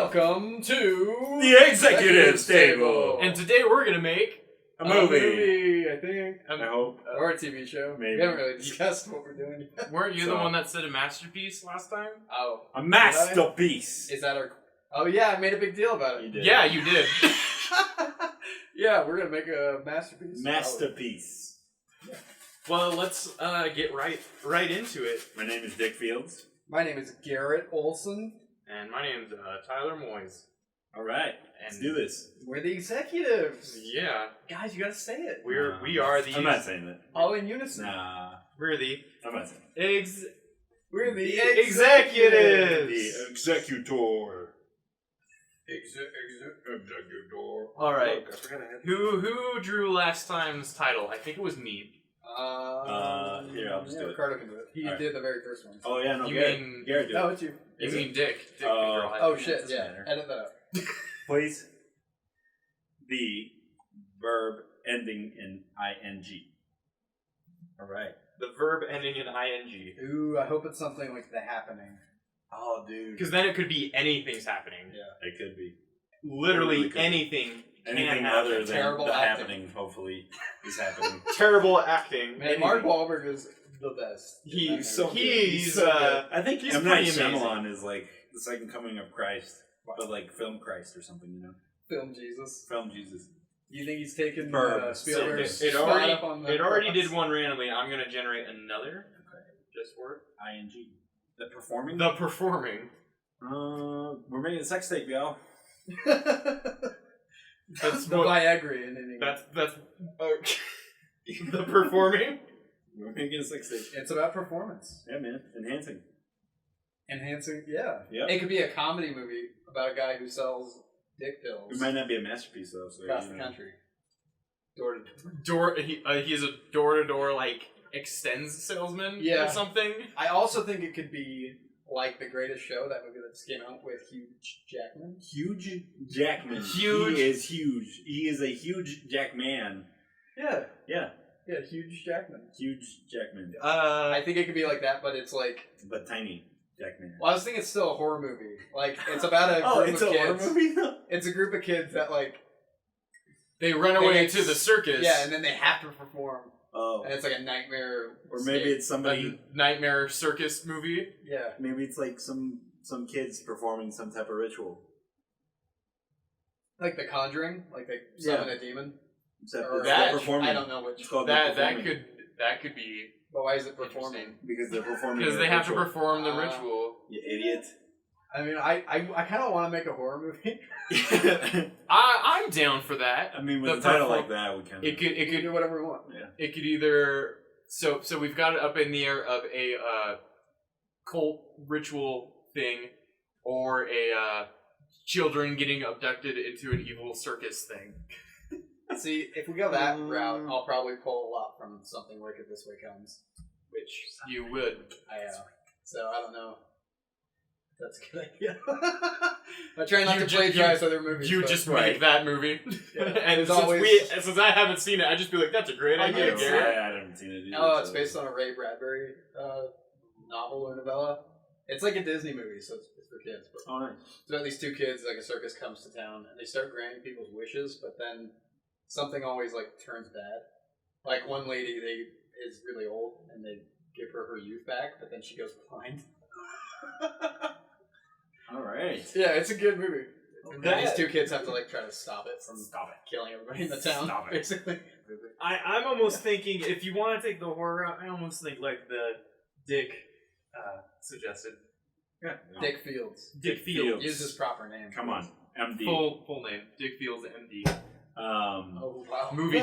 Welcome to the Executives Table. And today we're going to make a movie. I think. I hope. Or a TV show. Maybe. We haven't really discussed what we're doing. Weren't you the one that said a masterpiece last time? Oh. A masterpiece. Is that our... Oh, yeah, I made a big deal about it. You did. Yeah, you did. Yeah, we're going to make a masterpiece. Masterpiece. Yeah. Well, let's get right into it. My name is Dick Fields. My name is Garrett Olson. And my name's Tyler Moyes. All right, let's do this. We're the executives. Yeah. Guys, you got to say it. We are the... I'm not saying that. All in unison. Nah. We're the... I'm not saying that. We're the executives. The executor. Executor. All right. Look, I forgot I had... Who drew last time's title? I think it was me. Here, I'll just do it. Ricardo can do it. He did the very first one. Oh, yeah, no, You Garrett. mean- Garrett did No, it. it's you. You Is mean it? Dick. Dick can draw it. Oh, shit, doesn't yeah. matter. Edit that out. Please. The verb ending in ing. All right. The verb ending in ing. Ooh, I hope it's something like The Happening. Oh, dude. Because then it could be anything's happening. Yeah. It could be. Literally Totally could. anything Anything can other happen. than Terrible the acting. happening, hopefully, is happening. Terrible acting. Man, Mark Wahlberg is the best. He's so he's I think he's M. Night pretty amazing. Shyamalan is like the second coming of Christ, but like film Christ or something, you know? Film Jesus. Film Jesus. You think he's taken Verb. Spielberg's So it spot up on the already cross? did one randomly. I'm gonna generate another. Just for it. ing. The performing? The performing. We're making a sex tape, y'all. That's the what. Viagra in English. That's the performing. We're making a sex tape. It's about performance. Yeah, man. Enhancing. Enhancing, yeah. Yep. It could be a comedy movie about a guy who sells dick pills It might not be a masterpiece, though. So, across you the know. country. Door to door. He's a door-to-door like extends salesman Yeah. or something. I also think it could be like The Greatest Show, that movie that just came out with Hugh Jackman. Huge Jackman. Huge. He is huge. He is a huge Jackman. Yeah. Yeah. Yeah, Hugh Jackman. Huge Jackman. I think it could be like that, but it's like... But tiny Jackman. Well, I was thinking it's still a horror movie. Like, it's about a Oh, group it's of a kids. horror movie? It's a group of kids that, like... They run They away get to the circus. Yeah, and then they have to perform. Oh. And it's like a nightmare... Or maybe it's a somebody... nightmare circus movie. Yeah. Maybe it's like some kids performing some type of ritual. Like The Conjuring. Like they summon a demon. Except Or it's that- they're performing. I don't know which. It's called That performing. could be But why is it performing? interesting. Because they're performing. Because a they have to ritual. perform the Ah. ritual. You idiot. I mean, I kind of want to make a horror movie. I'm down for that. I mean, with The a title perform- like that, we kind of. It could We can do whatever we want. Yeah. It could either so we've got it up in the air of a cult ritual thing, or a children getting abducted into an evil circus thing. See, if we go that route, I'll probably pull a lot from Something Wicked This Way Comes, which You would. so I don't know. That's a good idea. I try not You to ju- plagiarize other movies. You but- just Right. make that movie, Yeah. and There's since I haven't seen it, I just be like, "That's a great Oh, idea, yeah, Garrett." I haven't seen it either. Oh, it's so- based on a Ray Bradbury novel or novella. It's like a Disney movie, so it's for kids. But Oh, nice. so these two kids, like a circus comes to town, and they start granting people's wishes, but then something always like turns bad. Like one lady, is really old, and they give her youth back, but then she goes blind. All right. Yeah, it's a good movie. And then these That- two kids have to like try to stop it from killing everybody in the town. Stop it. Basically. I'm almost thinking, if you want to take the horror route, I almost think like the Dick suggested. Yeah. Dick Fields. Dick Fields. Use his proper name. Come on. MD. Full name. Dick Fields, MD. Oh wow. Movie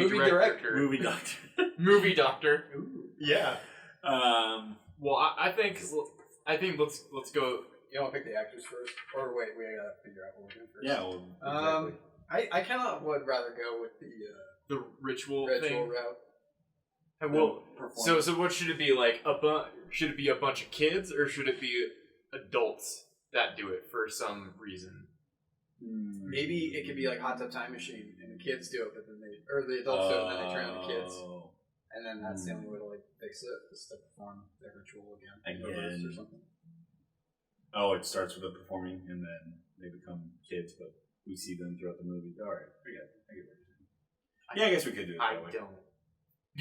director. Movie doctor. Movie doctor. Ooh. Yeah. Well, I think let's go. You want to pick the actors first, or wait, we gotta figure out what we're doing first. Yeah. Well, exactly. I kind of would rather go with The ritual the thing. route. Well, Performance. so what should it be like? Should it be a bunch of kids, or should it be adults that do it for some reason? Maybe it could be like Hot Tub Time Machine, and the kids do it, but then the adults do it, and then they train the kids, and then that's the only way to like fix it, is to perform the ritual again, Again. or something. Oh, it starts with them performing, and then they become kids, but we see them throughout the movie. All right, I get what you're saying. Yeah, I guess we could do it I that way. don't.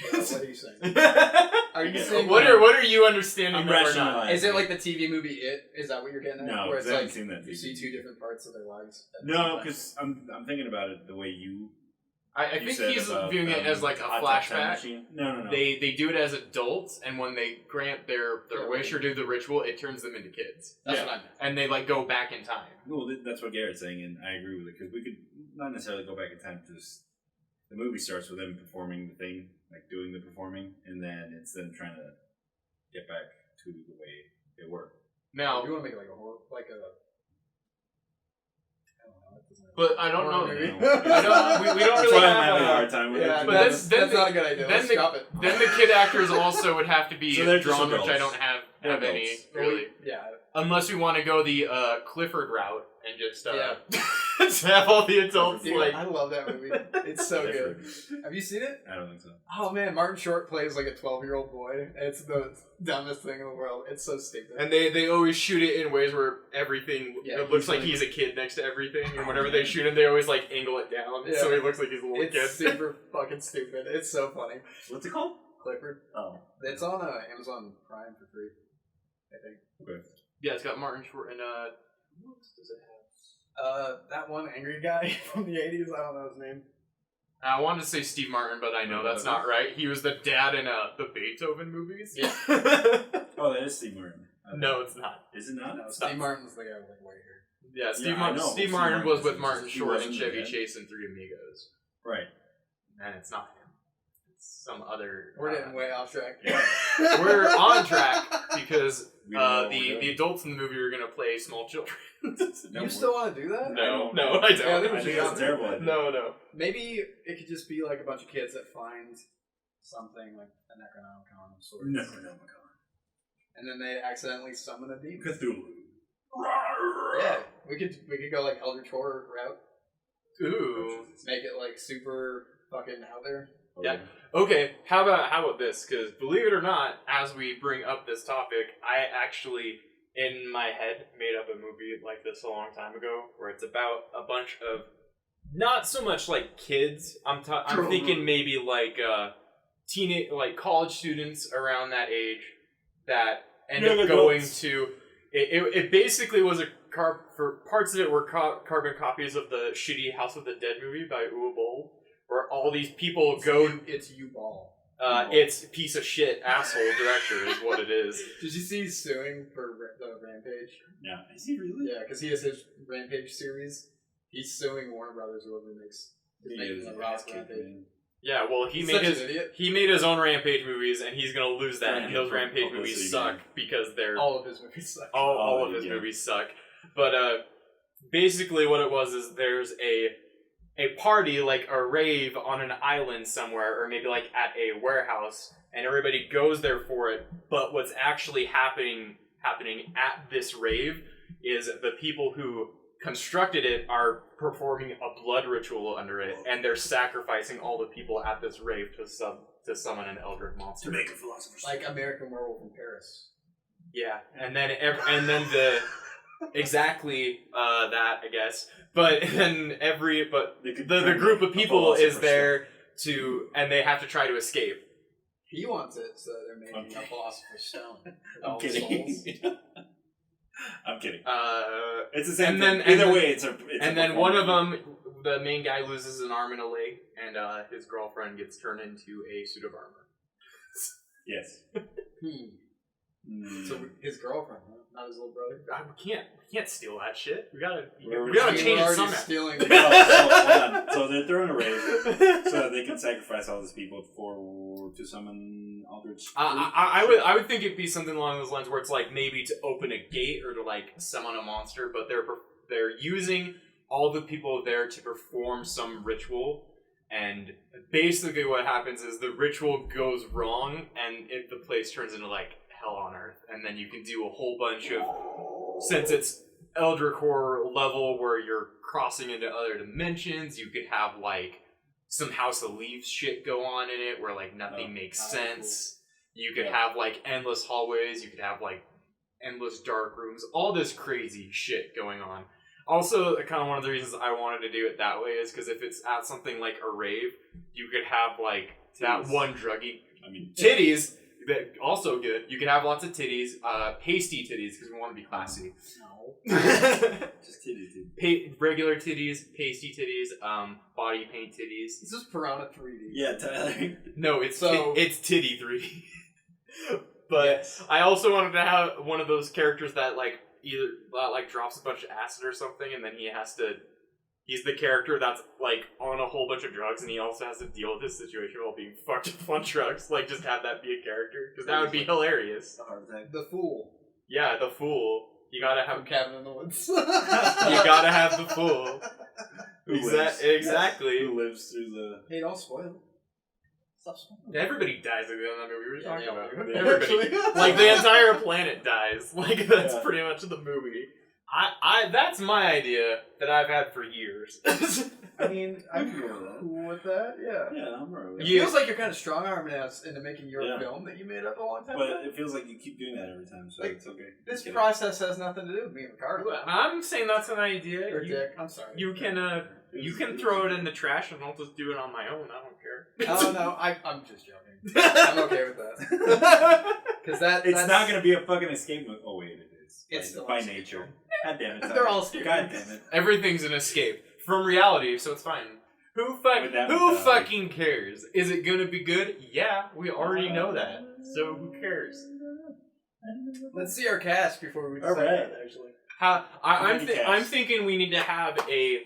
What are you saying? Are you Yeah. saying What are you understanding? I'm that we're not? rationalizing. Is it like the TV movie It? Is that what you're getting at? No, where because it's I haven't like seen that. you see two different parts of their lives. at the No, same time? because I'm thinking about it the way you. I you think said he's about, viewing it as like a Hot Tub Time flashback. Machine. No. They do it as adults, and when they grant their Yeah, wish or do the ritual, it turns them into kids, That's Yeah. what I meant. and they like go back in time. Well, that's what Garrett's saying, and I agree with it because we could not necessarily go back in time. Just the movie starts with them performing the thing, like doing the performing, and then it's them trying to get back to the way they were. Now, You want to make it like a horror, like a. I don't know. That doesn't but I don't know. horror movie. I don't. We don't That's really why I'm have. having a hard time with Yeah, it. but that's then not a good idea. then Let's the- drop it. Then the kid actors also would have to be So they're just drawn, which I adults. don't have They're any adults. really. Yeah. Unless we want to go the Clifford route and just Yeah. have all the adults Dude, like. I love that movie. It's so good. Have you seen it? I don't think so. Oh man, Martin Short plays like a 12-year-old boy. It's the dumbest thing in the world. It's so stupid. And they always shoot it in ways where everything Yeah, it looks he's like like- he's a kid next to everything, and Oh, whenever they man. shoot him, they always like angle it down Yeah. so he looks like he's a little It's kid. super fucking stupid. It's so funny. What's it called? Clifford. Oh, It's on Amazon Prime for free, I think. okay. Yeah, it's got Martin Short and who else does it have? That one angry guy from the 80s. I don't know his name. I wanted to say Steve Martin, but I know that's not right. He was the dad in the Beethoven movies. Yeah. Oh, that is Steve Martin. No, it's not. Is it not? No, Steve Martin's the guy with like white hair. Yeah, Steve, Yeah, I Martin, know. Steve Steve Martin Martin was is- with Martin he Short and wasn't Chevy the dad. Chase in Three Amigos. Right. And it's not him. It's some other... We're getting way off track. Yeah. We're on track because We don't know what the we're doing. adults in the movie are going to play small children. No, You still want to do that? No, I no, I don't. Yeah, I think we I should think go that's a terrible idea. No. Maybe it could just be like a bunch of kids that find something like an Necronomicon of sorts. No. And then they accidentally summon a demon. Cthulhu. Yeah, we could go like Eldritch Horror route. Ooh. Make it like super fucking out there. Oh, Yeah. Okay, how about this? Because believe it or not, as we bring up this topic, I actually, in my head, made up a movie like this a long time ago, where it's about a bunch of, not so much like kids. I'm thinking maybe like teenage, like college students around that age that end Young up going adults. to. It basically was for parts of it were carbon copies of the shitty House of the Dead movie by Uwe Boll, where all these people go. It's U-Ball. It's piece of shit asshole director is what it is. Did you see he's suing for the Rampage? Yeah. Is he really? Yeah, because he has his Rampage series. He's suing Warner Brothers, whoever makes He making is the an Rock ass kick, Rampage. man. Yeah, well He's such an idiot. he made his own Rampage movies, and he's gonna lose that. Right, And those for Rampage publicity movies gain. suck because they're All of his movies suck. all of his yeah. movies suck. But basically, what it was is there's a party, like a rave on an island somewhere, or maybe like at a warehouse, and everybody goes there for it. But what's actually happening at this rave is the people who constructed it are performing a blood ritual under it, and they're sacrificing all the people at this rave to summon an eldritch monster. To make a philosopher's Like American Werewolf in Paris. Yeah, and then the exactly that, I guess. But then the group of people is there and they have to try to escape. He wants it, so they're making a Okay. Philosopher's Stone. I'm All the kidding. souls. I'm kidding. Uh, It's the same and thing. then- Either and way, it's a. It's and a then one of performance. them, the main guy, loses an arm and a leg, and his girlfriend gets turned into a suit of armor. Yes. So his girlfriend, huh? Not his little brother. We can't steal that shit. We gotta We're change We're it already somehow. stealing. No, hold on. So they're throwing a rave so that they can sacrifice all these people to summon Aldrich. I would think it'd be something along those lines where it's like maybe to open a gate or to like summon a monster, but they're using all the people there to perform some ritual, and basically what happens is the ritual goes wrong, and the place turns into like hell on earth, and then you can do a whole bunch of, since it's Eldritch Horror level where you're crossing into other dimensions, you could have like some House of Leaves shit go on in it where like nothing makes sense. You could have like endless hallways, you could have like endless dark rooms, all this crazy shit going on. Also, kind of one of the reasons I wanted to do it that way is because if it's at something like a rave, you could have like that one druggy. I mean, titties. That also good. You could have lots of titties, pasty titties because we want to be classy. No, just titties. Regular titties, pasty titties, body paint titties. This is Piranha 3D. Yeah, Tyler. No, it's titty 3D. But yes. I also wanted to have one of those characters that like either like drops a bunch of acid or something, and then he's the character that's like on a whole bunch of drugs, and he also has to deal with this situation while being fucked up on drugs. Like, just have that be a character because that would be hilarious. The Fool. Yeah, the Fool. You gotta have Cabin in the Woods. You gotta have the Fool. Exactly. Who lives through the? Hey, don't spoil it. Stop spoiling. Everybody dies at the end of that movie. We were talking about Yeah. everybody. Like the entire planet dies. Like that's pretty much the movie. That's my idea that I've had for years. I mean, I'm cool with that. Yeah. Yeah, I'm right with It that. feels like you're kind of strong-arming us into making your Yeah. film that you made up a long time But ago. it feels like you keep doing that every time, so Like, it's okay. This Get it. process has nothing to do with me and Ricardo. I'm saying that's an idea. Or Dick. I'm sorry. You can throw it in the trash and I'll just do it on my own. I don't care. Oh no, I'm just joking. I'm okay with that. Because It's not going to be a fucking escape movie. Oh wait, it is. It's by nature. God damn it! Tyler. They're all scary. God damn it! Everything's an escape from reality, so it's fine. Who fucking cares? Is it gonna be good? Yeah, we already know that. So who cares? Let's see our cast before we decide All right. that, actually. I'm thinking we need to have a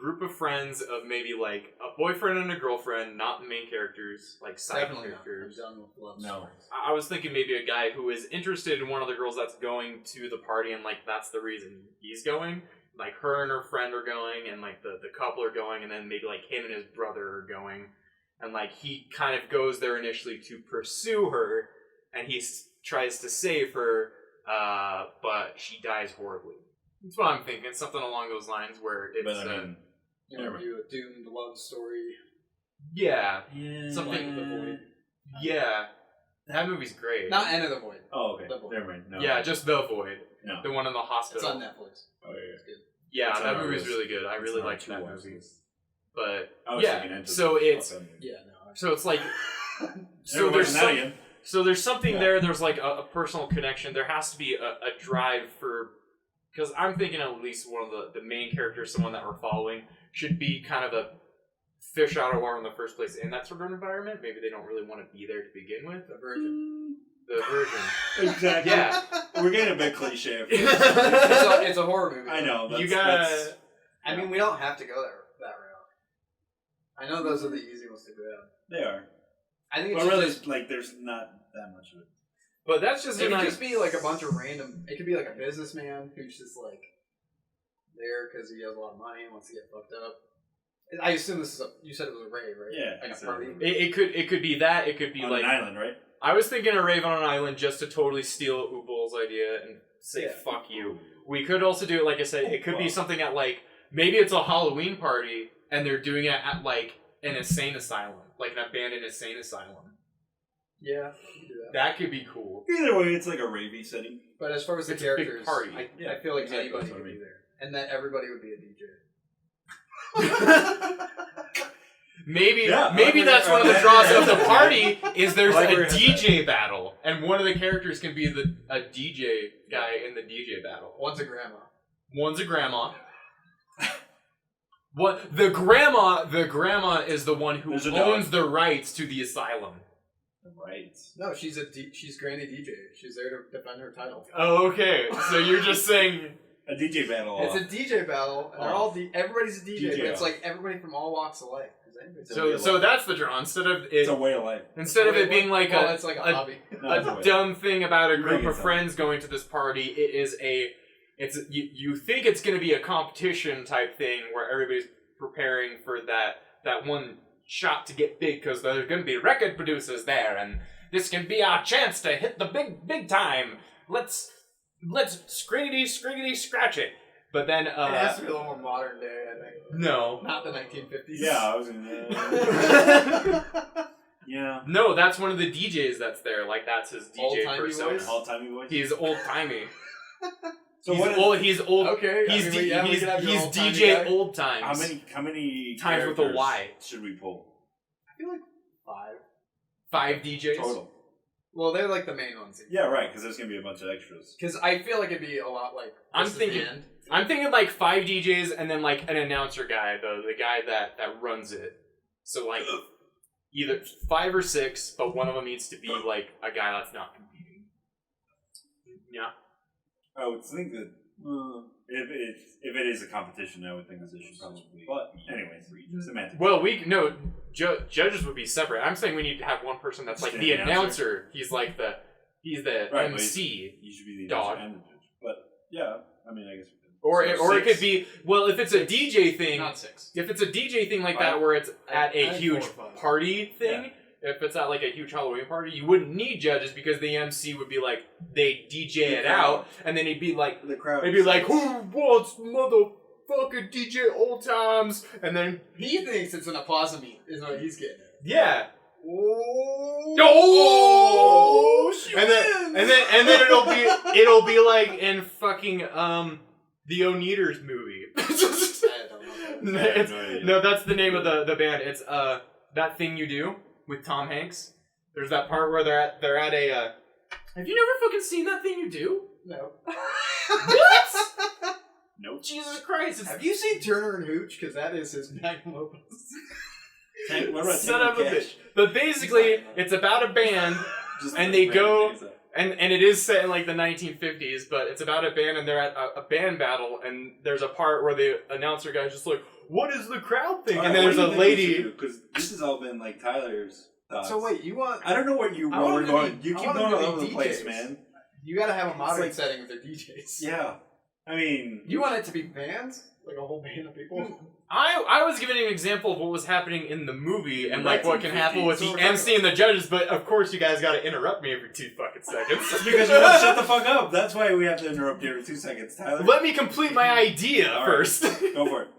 group of friends of maybe like a boyfriend and a girlfriend, not the main characters, like side Definitely characters. not. I'm done with love No. stories. I was thinking maybe a guy who is interested in one of the girls that's going to the party, and like that's the reason he's going. Like her and her friend are going, and like the couple are going, and then maybe like him and his brother are going, and like he kind of goes there initially to pursue her, and he tries to save her, but she dies horribly. That's what I'm thinking. Something along those lines where it's But I mean, You know, do a doomed love story. yeah, Something like The Void. yeah. That movie's great. Not End of the Void. Oh, okay. The Void. Never mind. No. Yeah, just The Void. No. The one in the It's hospital. on Netflix. Oh yeah. It's good. Yeah, It's on that our movie's list. really good. I It's really on our liked that two-watch movie. list. But I was yeah, thinking Enter so the- it's fuck that movie. Yeah, no. so it's like Never watching that again. so there's something Yeah. there. There's like a personal connection. There has to be a drive for, because I'm thinking at least one of the main characters, someone that we're following, should be kind of a fish out of water in the first place in that sort of environment. Maybe they don't really want to be there to begin with. The Virgin. The virgin. Exactly. Yeah. We're getting a bit cliche. It's a horror movie. I know. You That's, gotta. that's- I mean, we don't have to go that route. I know those are the easy ones to go down. They are. I think it But should really, just, like, there's not that much of it. But that's just it could just be like a bunch of random. It could be like a businessman who's just like there because he has a lot of money and wants to get fucked up. I assume this is you said it was a rave, right? Yeah, like it's a a party. rave. It could be that. It could be On like an island, right? I was thinking a rave on an island just to totally steal Upal's idea and say Yeah. fuck you. We could also do it, like I said, it could be something at like, maybe it's a Halloween party and they're doing it at like an insane asylum, like an abandoned insane asylum. Yeah, you can do that. That could be cool. Either way, it's like a ravey setting. But as far as the It's a big characters, party. I feel like exactly, anybody that's what could I mean. be there, and that everybody would be a DJ. Maybe Yeah, maybe I that's like one of the where- draws of the party is there's I like a where it's at. DJ battle, and one of the characters can be a DJ guy in the DJ battle. One's a grandma. One's a grandma. What the grandma is the one who There's a owns dog. the rights to the asylum. Right. No, she's Granny DJ. She's there to defend her title. Oh, okay. So you're just saying A DJ battle. It's a DJ battle, and they're all everybody's a DJ, DJ but it's off. like everybody from all walks of life. so that's the draw. Instead of It's a it way of life. being like it's like a hobby. No, it's a a way. dumb thing about a You group make it of sound- friends going to this party, it is you think it's going to be a competition type thing where everybody's preparing for that one shot to get big because there's going to be record producers there and this can be our chance to hit the big time. Let's scriggity scratch it. But then It has to be a little more modern day, I think. no. Not the 1950s. Yeah, I was gonna. Yeah. No, that's one of the DJs that's there. Like, that's his DJ Old-timey persona. voice? All-timey voice? He's old-timey. So he's what is- old. He's old. Okay. He's I mean, yeah, we he's, could have your he's old-timey DJ guy. old times. How many Times with a characters Y. should we pull? I feel like 5. 5 DJs Total. Well, they're like the main ones. Yeah, right, because there's going to be a bunch of extras. Because I feel like it'd be a lot like. I'm this is the thinking- end. I'm thinking like 5 DJs and then like an announcer guy, the guy that runs it. So like either 5 or 6, but one of them needs to be like a guy that's not competing. Yeah. I would think that if it is a competition, I would think that they should probably. But anyways, semantics. Well, judges would be separate. I'm saying we need to have one person that's like Just the an announcer. announcer. He's the Right, MC. You should be the Dog. announcer and the judge. But yeah, I mean, I guess. Or So it could be, well, if it's a DJ thing, Not 6. if it's a DJ thing like Five. that where it's at a I think huge 4 or 5. party thing, if it's at like a huge Halloween party, you wouldn't need judges because the MC would be like, they DJ it out, and then he'd be like, The crowd. they'd be like, who wants motherfucking DJ old times? And then, He thinks it's an applause-meet, is what he's getting at. yeah. Oh! Oh! And then it'll be like in fucking the Oneaters movie. I don't know. No, that's the name of the band. It's That Thing You Do with Tom Hanks. There's that part where they're at a have you never fucking seen That Thing You Do? No. What? Nope. Jesus Christ. It's Have you seen Turner and Hooch? Because that is his magnum opus. What about son Tango of a Cash? bitch. But basically, it's about a band, Just and like they random go- things that- and it is set in like the 1950s, but it's about a band and they're at a band battle, and there's a part where the announcer guy's just like, what is the crowd think? And then there's a lady. Because this has all been like Tyler's thoughts. So wait, you want... I don't know where you I want were them to going. be- You I keep want going them to all be over the place, DJs. man. You gotta have a modern like- setting with their DJs. Yeah. I mean... You want it to be bands? Like a whole band of people? I was giving an example of what was happening in the movie and like what can happen with So the we're talking MC and the judges, but of course you guys gotta interrupt me every 2 fucking seconds. because you won't shut the fuck up. That's why we have to interrupt you every 2 seconds, Tyler. Let me complete my idea All right. first. Go for it.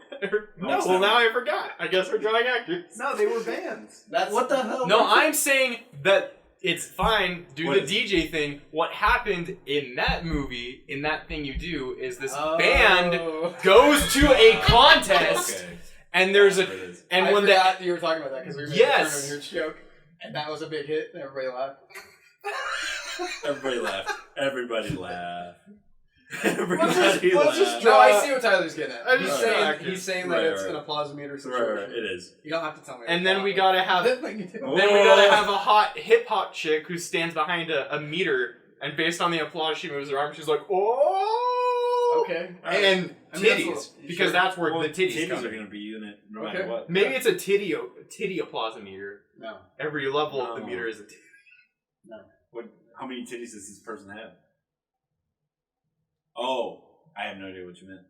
No, it's well not. now I forgot. I guess we're drawing actors. No, they were bands. That's What the hell? No, I'm saying that it's fine, do What the is- DJ thing. What happened in that movie, in That Thing You Do, is this Oh. band goes to a contest, Okay. and there's There a, it is. and I when that, forgot you were talking about that because we made Yes. a Turner and Hooch joke, and that was a big hit, and everybody laughed. Everybody laughed. Everybody laughed. Let's Everybody just laughed. No, I see what Tyler's getting at. I'm He's just saying, actors. he's saying Right, that it's right. an applause meter Right, situation. right, it is. You don't have to tell me. and then we gotta have, That thing you do. Oh. then we gotta have a hot hip hop chick who stands behind a meter, and based on the applause, she moves her arm. She's like, oh, Okay. and I mean, that's titties, what- because sure. that's where Well, the titties come are in. going to be in it no Okay. matter what. Maybe it's a titty applause meter. No. Every level of the No. meter is a titty. How many titties does this person have? Oh, I have no idea what you meant.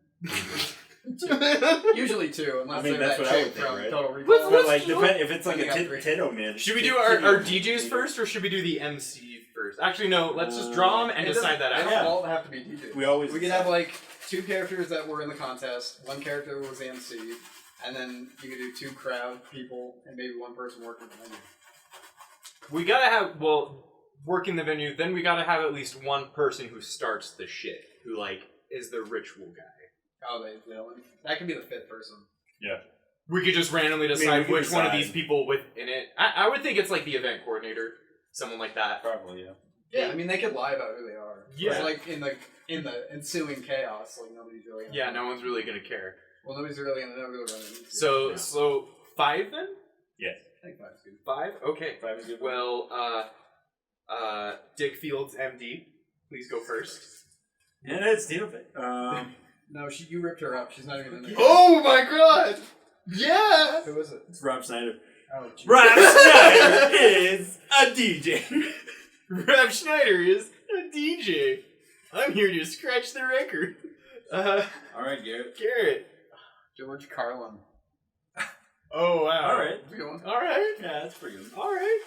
Usually 2, unless I mean, they're that's that what I chick would think, from right? Total Let's- Recall. But like, if it's like I a got 3. titto man. Should we do our DJs first, or should we do the MC first? Actually, no. Let's just draw them and It decide that doesn't- out. They don't Yeah. all have to be DJs. We always We could decide. have like 2 characters that were in the contest, 1 character was the MC, and then you could do 2 crowd people and maybe 1 person working the venue. We gotta have working the venue. Then we gotta have at least 1 person who starts the shit, who like is the ritual guy. Oh, they villain. That could be the 5th person. We could just randomly we decide can which one of decide. these people within it. I would think it's like the event coordinator, someone like that. Probably, yeah. Yeah, I mean they could lie about who they are. Yeah. It's like in the ensuing chaos, like nobody's really. Gonna Yeah, no one's really gonna care. Well, nobody's really gonna know who they're running into. So Yeah. so 5 then? Yes. I think 5's good. 5? Okay. 5 is good. Well, Dick Fields, MD, please go first. Yeah, it's Tina Fey. No, you ripped her up. She's not even in there. Oh my god! Yeah! Who is it? It's Rob Schneider. Oh, geez. Rob Schneider is a DJ. Rob Schneider is a DJ. I'm here to scratch the record. All right, Garrett. Garrett. George Carlin. Oh, wow. All right. That's a good one. Alright. Yeah, that's pretty good. Alright.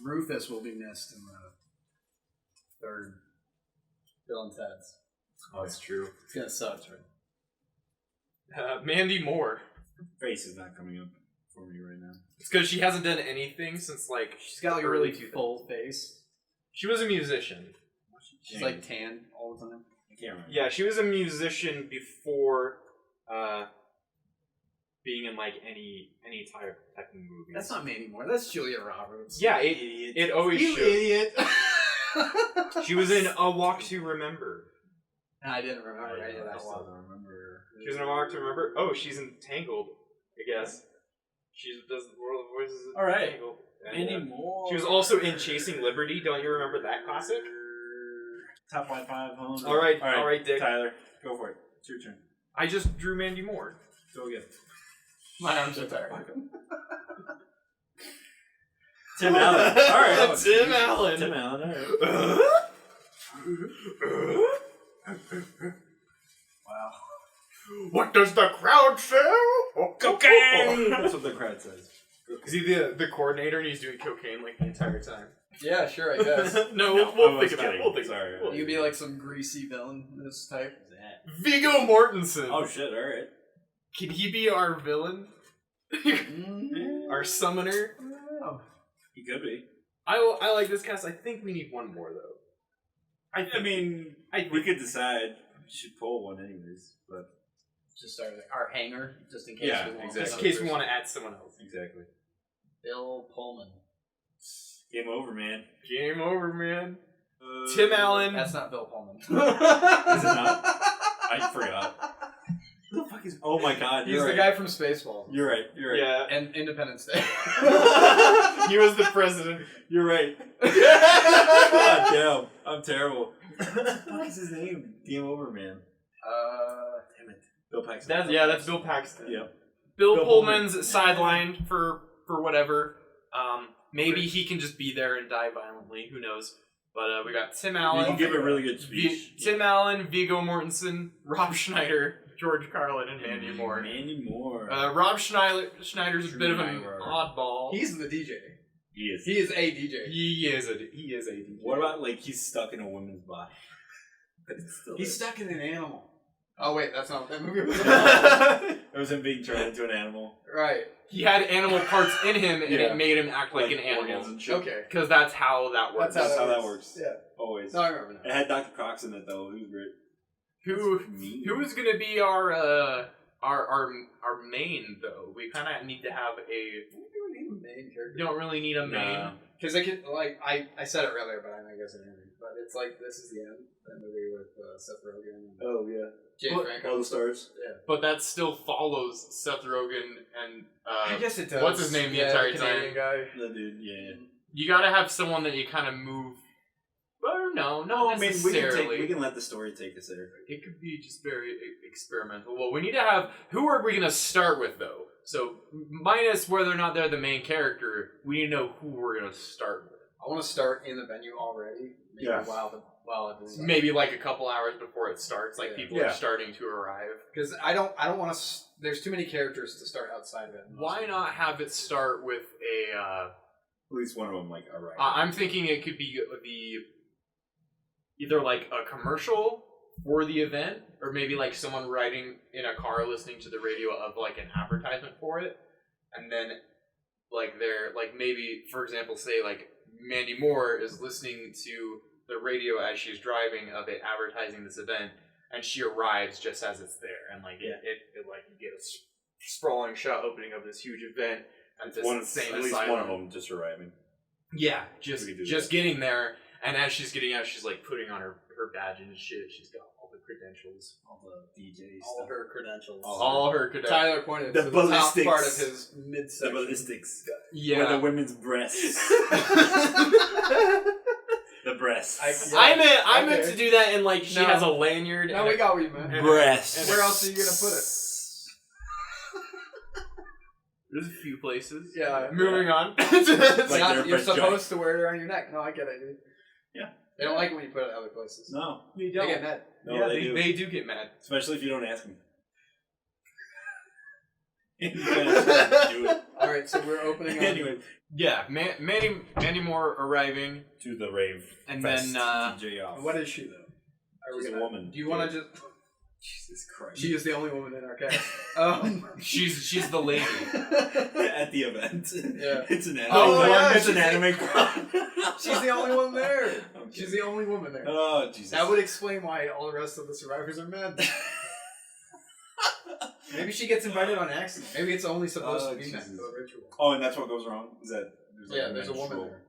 Rufus will be missed in the 3rd. Bill and Ted's. Oh, that's true. It's gonna suck, right? Mandy Moore. Face is not coming up for me right now. It's because she hasn't done anything since like She's got like a early really 2000s. full face. She was a musician. She's like tan all the time. I can't remember. Yeah, she was a musician before being in like any type of movie. That's not me anymore. That's Julia Roberts. Yeah, You idiot. it always You should. idiot. She was in A Walk to Remember. I didn't remember any of I that still one. don't remember. She was in A Walk to Remember. Oh, she's in Tangled, I guess. She does the world of voices. In All right. Tangled. And, Anymore. she was also in Chasing Liberty. Don't you remember that classic? Top 5 home. All right, Dick. Tyler, go for it. It's your turn. I just drew Mandy Moore. Go again. My arms are tired. Tim Allen. All right. Tim Allen. Tim Allen. All right. Wow. What does the crowd say? Cocaine. That's what the crowd says. Is he the coordinator and he's doing cocaine like the entire time? Yeah, sure, I guess. No, No, we'll I think was about it. kidding. We'll think Sorry. about it. You'd be like some greasy villain this type. Viggo Mortensen. Oh shit! All right. Can he be our villain? Our summoner? Oh. He could be. I like this cast. I think we need one more though. I mean, we could decide. We should pull one anyways, but Just our hanger, just in case Yeah, we want exactly. Just in case we want to add someone else. exactly. Bill Pullman. Game over, man. Game over, man. Tim Allen. That's not Bill Pullman. Is it not? I forgot. Who the fuck is? Oh my god! He's You're the right. guy from Spaceballs. You're right. You're right. Yeah. And Independence Day. He was the president. You're right. God damn! I'm terrible. What the fuck is his name? Game over, man. Damn it. Bill Paxton. That's Bill Paxton. Yep. Bill Bill Pullman's sidelined for whatever. Maybe he can just be there and die violently. Who knows? But we got Tim You Allen. can give a really good speech. Tim Allen, Viggo Mortensen, Rob Schneider, George Carlin, and Mandy Moore. Mandy Moore. Rob Schneider's a bit of an Schneider. oddball. He's the DJ. He is. He is a DJ. He is a DJ. What about like he's stuck in a woman's body? But it's still He's stuck in an animal. Oh wait, that's not what that movie was. It was him being turned into an animal. Right. He had animal parts in him, and Yeah. it made him act like an organs animal. and shit. Okay. Because that's how that works. That's That's how that works. Yeah. Always. No, I remember It now. had Dr. Cox in it though. He was great. Who is going to be our main though? We kind of need to have a. We don't need a main character. You don't really need a main. Nah. Because I could, like, I said it earlier, but I guess I didn't. But it's like, this is the end. That movie with Seth Rogen and Oh yeah. Jay Well, Franco. All the stars. Yeah. But that still follows Seth Rogen and I guess it does. what's his name the entire Canadian time. guy. The dude. Yeah. You got to have someone that you kind of move. Or no, not I mean, necessarily. we can let the story take us there. It could be just very experimental. Well, we need to have. Who are we going to start with, though? So, minus whether or not they're the main character, we need to know who we're going to start with. I want to start in the venue already. Maybe Yeah. while it is. Maybe like a couple hours before it starts, like Yeah. people Yeah. are starting to arrive. Because I don't want to. There's too many characters to start outside of it. Why not have it start with a? At least one of them, like, alright. I'm thinking it could be either like a commercial for the event, or maybe like someone riding in a car listening to the radio of like an advertisement for it, and then like they're like maybe for example say like Mandy Moore is listening to the radio as she's driving of it advertising this event, and she arrives just as it's there, and like it like you get a sprawling shot opening of this huge event at this insane at least asylum. one of them just arriving. Yeah, We could do just that. getting there, and as she's getting out, she's like putting on her badge and shit. She's got all the credentials, All the DJs. all her credentials? all her credentials. Tyler pointed The to the top ballistics. part of his The midsection. ballistics. Yeah, Where the women's breasts. The breasts. I meant Okay. to do that, and like she No. has a lanyard. Now and we a- got what you meant. and- breasts. and Where else are you gonna put it? There's a few places. Yeah. Moving on. It's Like not- their you're vagina. supposed to wear it around your neck. No, I get it, dude. Yeah. They don't like it when you put it other places. No. They They get mad. No, yeah, they do. they do get mad. Especially if you don't ask them. You gotta do it. All right, so we're opening. Anyway, Yeah, Mandy Moore arriving, to the rave. and fest then DJ off. What is she though? Are we She's a gonna- woman. Do you want to just? Jesus Christ. She is the only woman in our cast. she's the lady. At the the event. Yeah. It's an anime. Oh, yeah, it's an anime crowd. She's the only one there. Okay. She's the only woman there. Oh Jesus! That would explain why all the rest of the survivors are men. Maybe she gets invited on accident. Maybe it's only supposed to be meant for the ritual. Oh, and that's what goes wrong. Is that There's a woman there.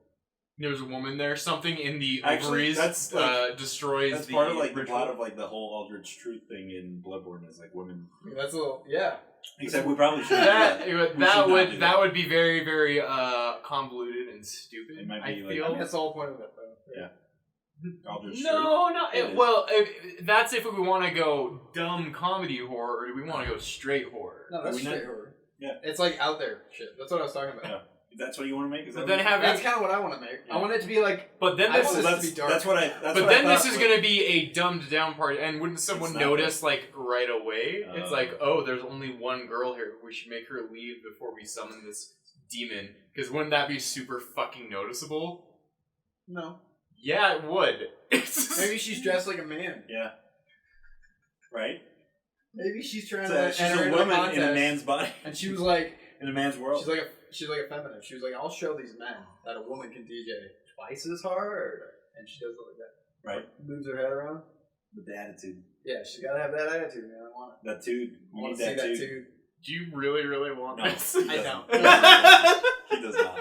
There's a woman there. Something in the Actually, ovaries that's, like, destroys That's the part of like the ritual. plot of like the whole Aldrich Truth thing in Bloodborne is like women. That's a little, yeah. Except we probably should. That would be very, very convoluted and stupid. It might I be, like- feel. I mean, that's the whole point of it, though. Yeah. Aldrich Truth. No, not It is. well. That's if we want to go dumb comedy horror, or do we want to go straight horror? No, that's we straight not- horror. Yeah. It's like out there shit. That's what I was talking about. Yeah. That's what you want to make? Is But that then what you- having- That's kind of what I want to make. Yeah. I want it to be like. But then I this want is. this that's, to be dark. that's what I. That's But what I then this thought is was- going to be a dumbed down part, and wouldn't someone not notice like right away? It's Oh. like, oh, there's only one girl here. We should make her leave before we summon this demon. Because wouldn't that be super fucking noticeable? No. Yeah, it would. Maybe she's dressed like a man. Yeah. Right. Maybe she's trying So to she's enter a into woman contest, in a man's body. and she was like, In a man's world. she's like a feminine. She was like, I'll show these men that a woman can DJ twice as hard, and she does it like that. Right. Moves her head around. With the attitude. Yeah, she's gotta have that attitude, man. I want it. That dude. I We want need to see that that dude. too. Do you really, really want No, this? he I doesn't. don't. He does not.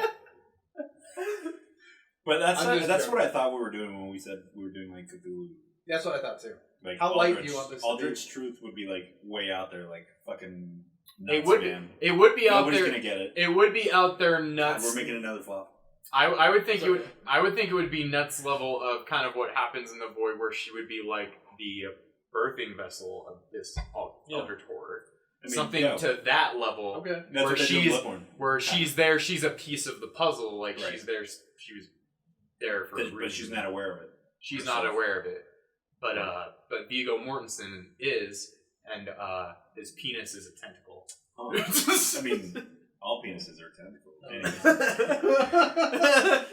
But that's I'm just that's joking. what I thought we were doing when we said we were doing like Cthulhu. That's what I thought too. Like How light Aldrich, do you want this to Aldrich Truth would be like way out there, like fucking nuts, It would. man. It would be out Nobody's there. gonna get it. It would be out there God, nuts. we're making another flop. I would think It's it would. okay. I would think it would be nuts level of kind of what happens in the void, where she would be like the birthing vessel of this Eldritch horror. I mean, Something yeah, to that level, Okay. That's where what they do in she's Bloodborne. where she's there. She's a piece of the puzzle. Like Right. she's there. She was there for a But reason. she's not aware of it. She's herself. not aware of it. But Viggo Mortensen is, and his penis is a tentacle. Oh. I mean, all penises are tentacles. Anyways.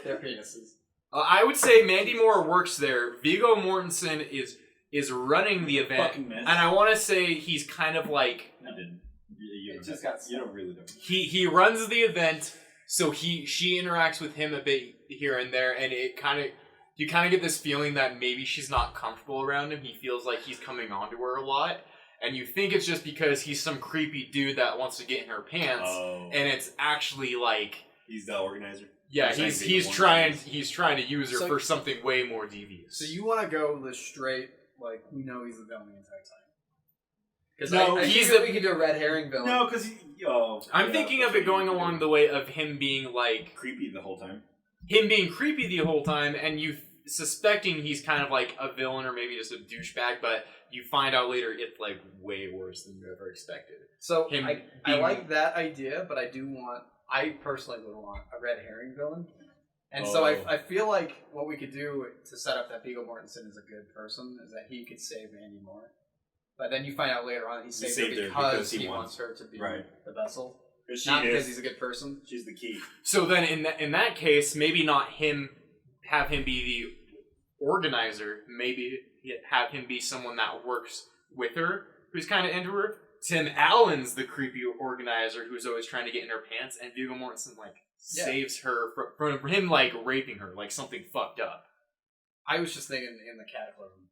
Their penises. I would say Mandy Moore works there. Viggo Mortensen is running the event, Fucking mess. and I want to say he's kind of like I didn't. You It don't just have- got You don't really know. he runs the event, so she interacts with him a bit here and there, and it kind of you kind of get this feeling that maybe she's not comfortable around him. He feels like he's coming onto her a lot, and you think it's just because he's some creepy dude that wants to get in her pants, Oh. and it's actually like He's the organizer. yeah, You're saying he's Viggo trying Mortensen. he's trying to use her So- for something way more devious. So you want to go the straight, like, we know he's the villain the entire time. Because No, he's we could do a red herring villain. No, because I'm thinking of it going along the way of him being like creepy the whole time. him being creepy the whole time, and you suspecting he's kind of like a villain or maybe just a douchebag, but you find out later it's like way worse than you ever expected. So Him I being- like that idea, but I personally would want a red herring villain. And so I feel like what we could do to set up that Viggo Mortensen is a good person is that he could save Mandy Moore. But then you find out later on he saved her because he wants her to be Right. the vessel. She Not because is. he's a good person. She's the key. So then in that case, maybe not have him be the organizer, maybe have him be someone that works with her, who's kind of into her. Tim Allen's the creepy organizer who's always trying to get in her pants, and Viggo Mortensen saves her from him raping her, like something fucked up. I was just thinking in the Cataclysm.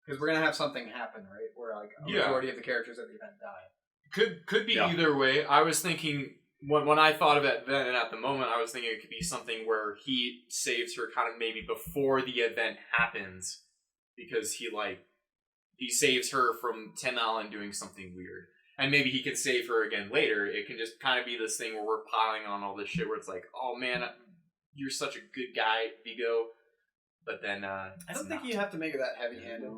Because we're going to have something happen, right? Where a Yeah. majority of the characters at the event die. Could be Yeah. either way. I was thinking when I thought of it then and at the moment, I was thinking it could be something where he saves her kind of maybe before the event happens, because he saves her from Tim Allen doing something weird, and maybe he can save her again later. It can just kind of be this thing where we're piling on all this shit where it's like, oh man, you're such a good guy, Viggo, but then I don't think you have to make it that heavy-handed.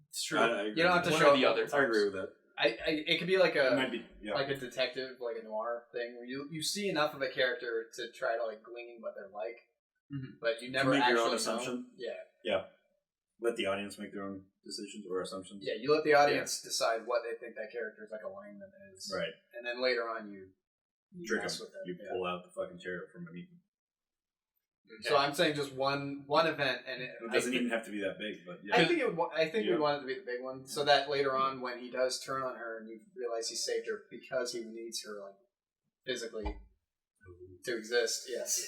It's true. I agree. You don't have to One show or the other. I agree with that. It could be like It might be. Yeah. like a detective, like a noir thing, where you see enough of a character to try to glean what they're like, Mhm. but you never make actually your own know. assumption. Yeah, Let the audience make their own decisions or assumptions. yeah. You let the audience decide what they think that character's alignment is, Right. and then later on you Trick mess them. with them. You yeah. pull out the fucking chair from beneath them. So I'm saying just one event, and It doesn't even have to be that big, but yeah. I think Yeah. we'd want it to be the big one, so that later on when he does turn on her and you realize he saved her because he needs her physically, to exist. Yes.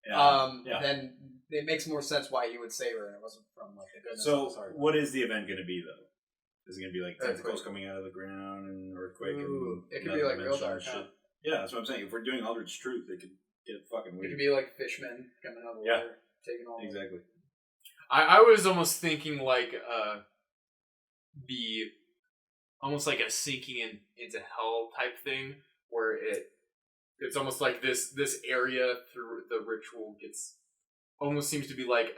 Yeah. Then it makes more sense why he would save her, and it wasn't from like the goodness So, of his heart. what is the event going to be though? Is it going to be like tentacles Earthquake. coming out of the ground and earthquake? Ooh, And it could be like real dimension and dark. Huh? Yeah, that's what I'm saying. If we're doing Aldrich Truth, it could get fucking It weird. could be like fishmen coming out of the water, taking all. Exactly. I was almost thinking like the almost like a sinking into hell type thing, where it's almost like this area through the ritual gets almost seems to be like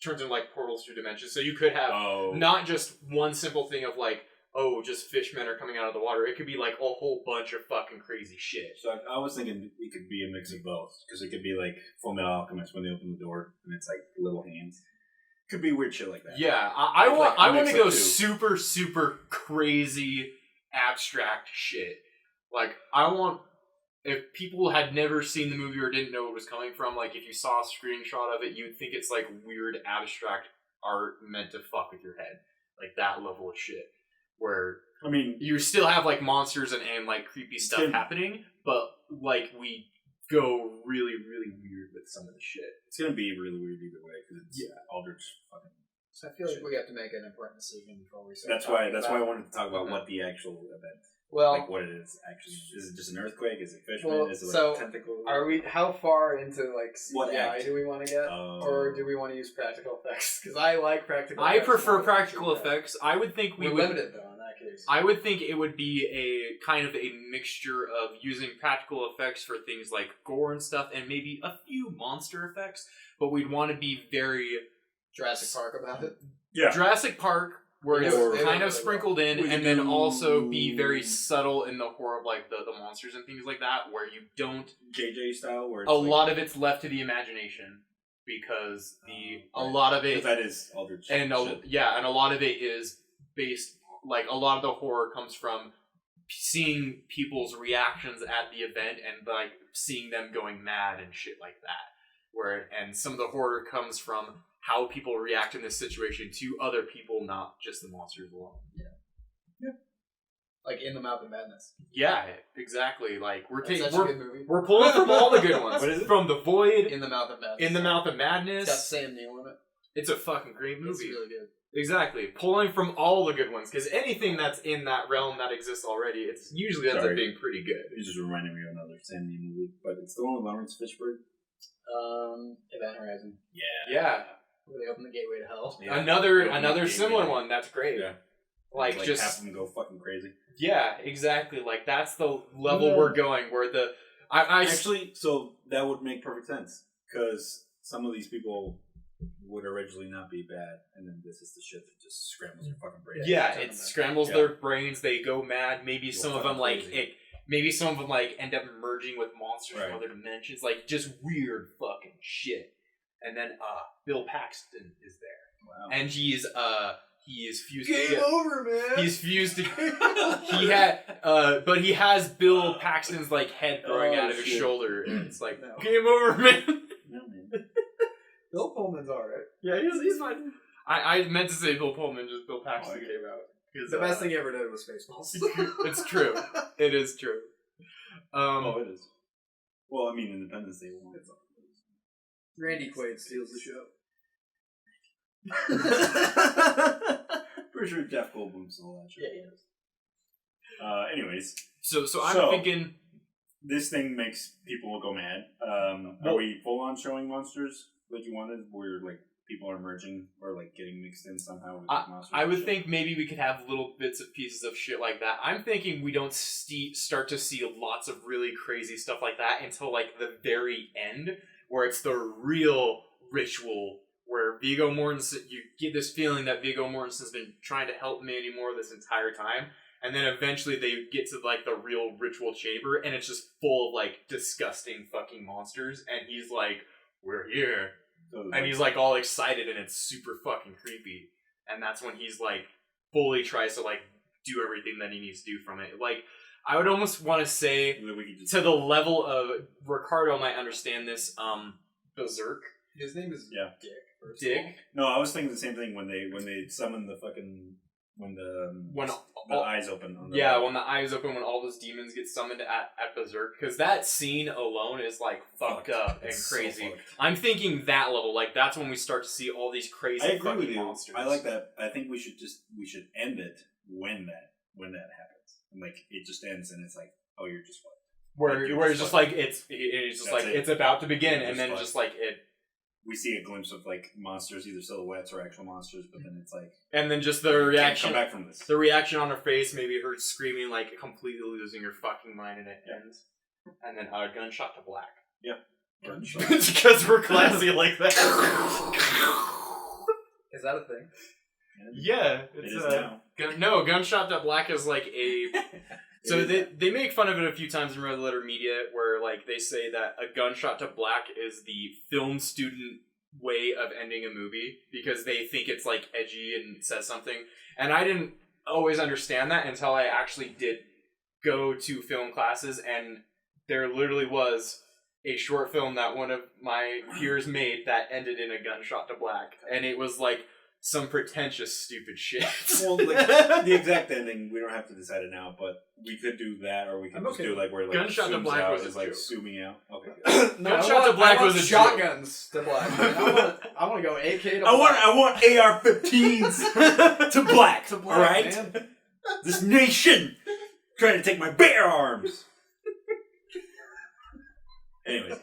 turns into like portals through dimensions. So you could have not just one simple thing of like, oh, just fishmen are coming out of the water. It could be like a whole bunch of fucking crazy shit. So I was thinking it could be a mix of both, because it could be like Full Metal Alchemist when they open the door and it's like little hands. Could be weird shit like that. Yeah, I want to go too. super, super crazy abstract shit. Like, I want, if people had never seen the movie or didn't know where it was coming from, like, if you saw a screenshot of it, you'd think it's, like, weird abstract art meant to fuck with your head. Like, that level of shit. Where, I mean, you still have, like, monsters and like, creepy stuff happening, but, like, we go really, really weird with some of the shit. it's going to be really weird either way, because it's Aldrich fucking... So I feel like we have to make an important decision before we start. That's why I wanted to talk about what the actual event, like what it is actually. Is it just an earthquake? Is it fisherman? Well, is it like so tentacle? Are we? How far into like What CGI act? do we want to get, or do we want to use practical effects? Because I like practical. I effects prefer more than practical CGI. effects. I would think We're limited though in that case. I would think it would be a kind of a mixture of using practical effects for things like gore and stuff, and maybe a few monster effects. But we'd want to be very Jurassic Park about it. Yeah. Jurassic Park, where They it's were kind really of sprinkled in, We and then do- also be very subtle in the horror of like the monsters and things like that, where you don't. JJ style, where it's A like, lot of it's left to the imagination because a lot of it, that is Aldrich and shit. and a lot of it is based, like a lot of the horror comes from seeing people's reactions at the event and like seeing them going mad and shit like that. And some of the horror comes from how people react in this situation to other people, not just the monsters alone. Like In the Mouth of Madness. Yeah, exactly. Like That's such a good movie. we're pulling from all the good ones. What is it? From The Void, In the Mouth of Madness. In the Mouth of It's got Madness. Sam Neill in it. It's a fucking great movie. It's really good. Exactly. Pulling from all the good ones, because anything that's in that realm that exists already, it's usually ends up Sorry. being pretty good. You just reminded me of another Sam Neill movie, but it's the one with Lawrence Fishburne. Event Horizon. Yeah. Where they open the gateway to hell. Yeah. Another similar one. That's great. Yeah. Like half just of them go fucking crazy. yeah, exactly. Like that's the level we're going. Where the I Actually, so that would make perfect sense, because some of these people would originally not be bad, and then this is the shit that just scrambles your fucking brain. yeah, it scrambles Yeah. their brains. They go mad. Maybe Go some of them fucking crazy. maybe some of them like end up merging with monsters Right. from other dimensions. Like just weird fucking shit. And then Bill Paxton is there, Wow. and he is fused. Game over, man. He's fused. But he has Bill Paxton's like head growing out of his shit. shoulder, and it's like No. game over, man. No, man. Bill Pullman's alright. Yeah, he's fine. I meant to say Bill Pullman, just Bill Paxton okay. came out. 'Cause, The best thing he ever did was Spaceballs. It's true. It is true. Oh, it is. Well, I mean, Independence Day won. Randy Quaid steals the show. Pretty sure Jeff Goldblum stole that shit. Yeah, he is. Anyways, So I'm So- thinking. this thing makes people go mad. Are we full on showing monsters like you wanted, where like people are merging or like getting mixed in somehow with monsters? I and would shit? think maybe we could have little bits of pieces of shit like that. I'm thinking we don't start to see lots of really crazy stuff like that until like the very end, where it's the real ritual, where Viggo Mortensen, you get this feeling that Viggo Mortensen's been trying to help Mandy Moore this entire time, and then eventually they get to like the real ritual chamber, and it's just full of like disgusting fucking monsters, and he's like, "We're here." So, And he's like all excited, and it's super fucking creepy. And that's when he's like fully tries to like do everything that he needs to do from it. Like I would almost want to say we could just to the level of Ricardo might understand this. Berserk. His name is Yeah. Dick. first of Dick. all. No, I was thinking the same thing when they summoned the fucking when when the eyes open. On the when the eyes open, when all those demons get summoned at Berserk, because that scene alone is like fucked up and It's crazy. So fucked. I'm thinking that level, like that's when we start to see all these crazy I agree fucking with you. monsters. I like that. I think we should end it when that happens, and like it just ends, and it's like, oh, you're just fucked. Where it's just like it's just like it. it's about to begin, You're and then fucked. just like it. We see a glimpse of like monsters, either silhouettes or actual monsters, but then it's like, And then just the you reaction, can't come back from this. the reaction on her face, maybe her screaming like completely losing her fucking mind, and it ends. And then gunshot to black. Yeah. Because we're classy like that. Is that a thing? Yeah, It is now. Gunshot to black is like a. So they make fun of it a few times in Red Letter Media, where like they say that a gunshot to black is the film student way of ending a movie because they think it's like edgy and says something. And I didn't always understand that until I actually did go to film classes, and there literally was a short film that one of my peers made that ended in a gunshot to black, and it was like some pretentious stupid shit. Well, like, the exact ending, we don't have to decide it now, but we could do that, or we could just do like where like Gunshot to zooms Black out was a is like joke. zooming out. Okay. No, Gunshot to Black was a shotguns to black. I want to go AK to black. I want AR-15s to black. To black, all right, man. this nation trying to take my bare arms. Anyways,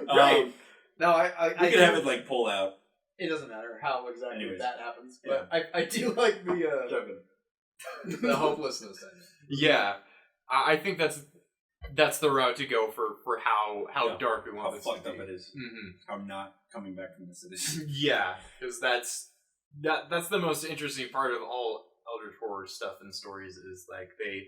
Right. No, I we could have it like pull out. It doesn't matter how exactly Anyways. that happens, but I do like the hopelessness ending. Yeah, I think that's the route to go for how Yeah. dark we How want this fucked to up be. it is. Mm-hmm. I'm not coming back from this edition. Yeah, because that's the most interesting part of all Eldritch horror stuff and stories is like they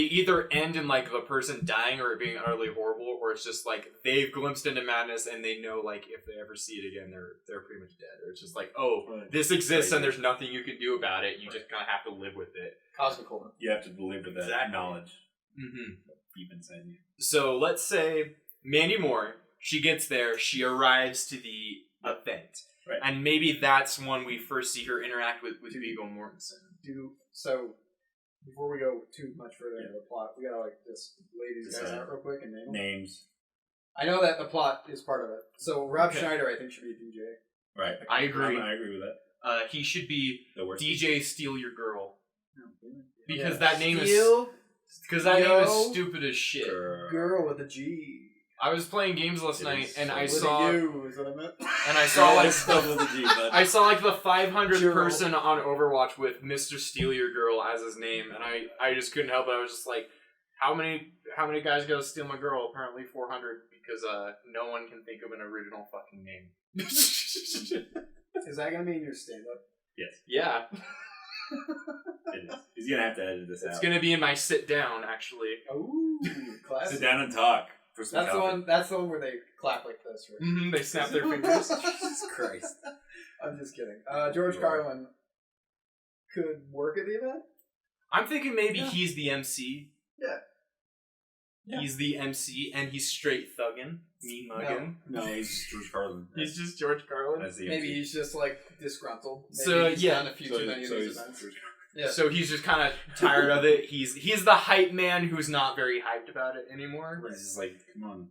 either end in like the person dying or it being utterly horrible, or it's just like they've glimpsed into madness and they know like if they ever see it again they're pretty much dead, or it's just like, oh, Right. this exists Right. and there's nothing you can do about it, you just kind of have to live with it. Cosmic horror. You have to live with that Exactly. knowledge Mm-hmm. deep inside you. So let's say Mandy Moore, she gets there, she arrives to the event, Right. and maybe that's when we first see her interact with Viggo Mortensen. So before we go too much further into the plot, we gotta like just lay these guys out real quick and name them. Names. I know that the plot is part of it. So Rob Okay. Schneider, I think, should be a DJ. Right. I agree. I agree with that. He should be The worst. DJ Steal Your Girl, because Yeah. that name Steel is Yo. stupid as shit. girl with a G. I was playing games last It night is and so I With saw a U is what I meant. and I saw like stuff with a G, but I saw like the 500th Girl. person on Overwatch with Mr. Steal Your Girl as his name, and I just couldn't help it. I was just like, how many guys gotta steal my girl? Apparently 400, because no one can think of an original fucking name. Is that gonna be in your stand-up? yes, Yeah, it is. He's gonna have to edit this it's out. gonna be in my sit down actually. Ooh, classic. Sit down and talk for some That's the coffee. one. That's the one where they clap like this, right? Mm-hmm, they snap their fingers. Jesus Christ. I'm just kidding. George Carlin could work at the event. I'm thinking maybe Yeah. he's the MC. Yeah. He's the MC, and he's straight thuggin', mean muggin'. No, he's George Carlin. He's just George Carlin. That's the Maybe MC. he's just like disgruntled. Maybe So, he's yeah. done a few too many of these he's events. George Yeah. So he's just kind of tired of it. He's the hype man who's not very hyped about it anymore. Carlin. He's just like, come on.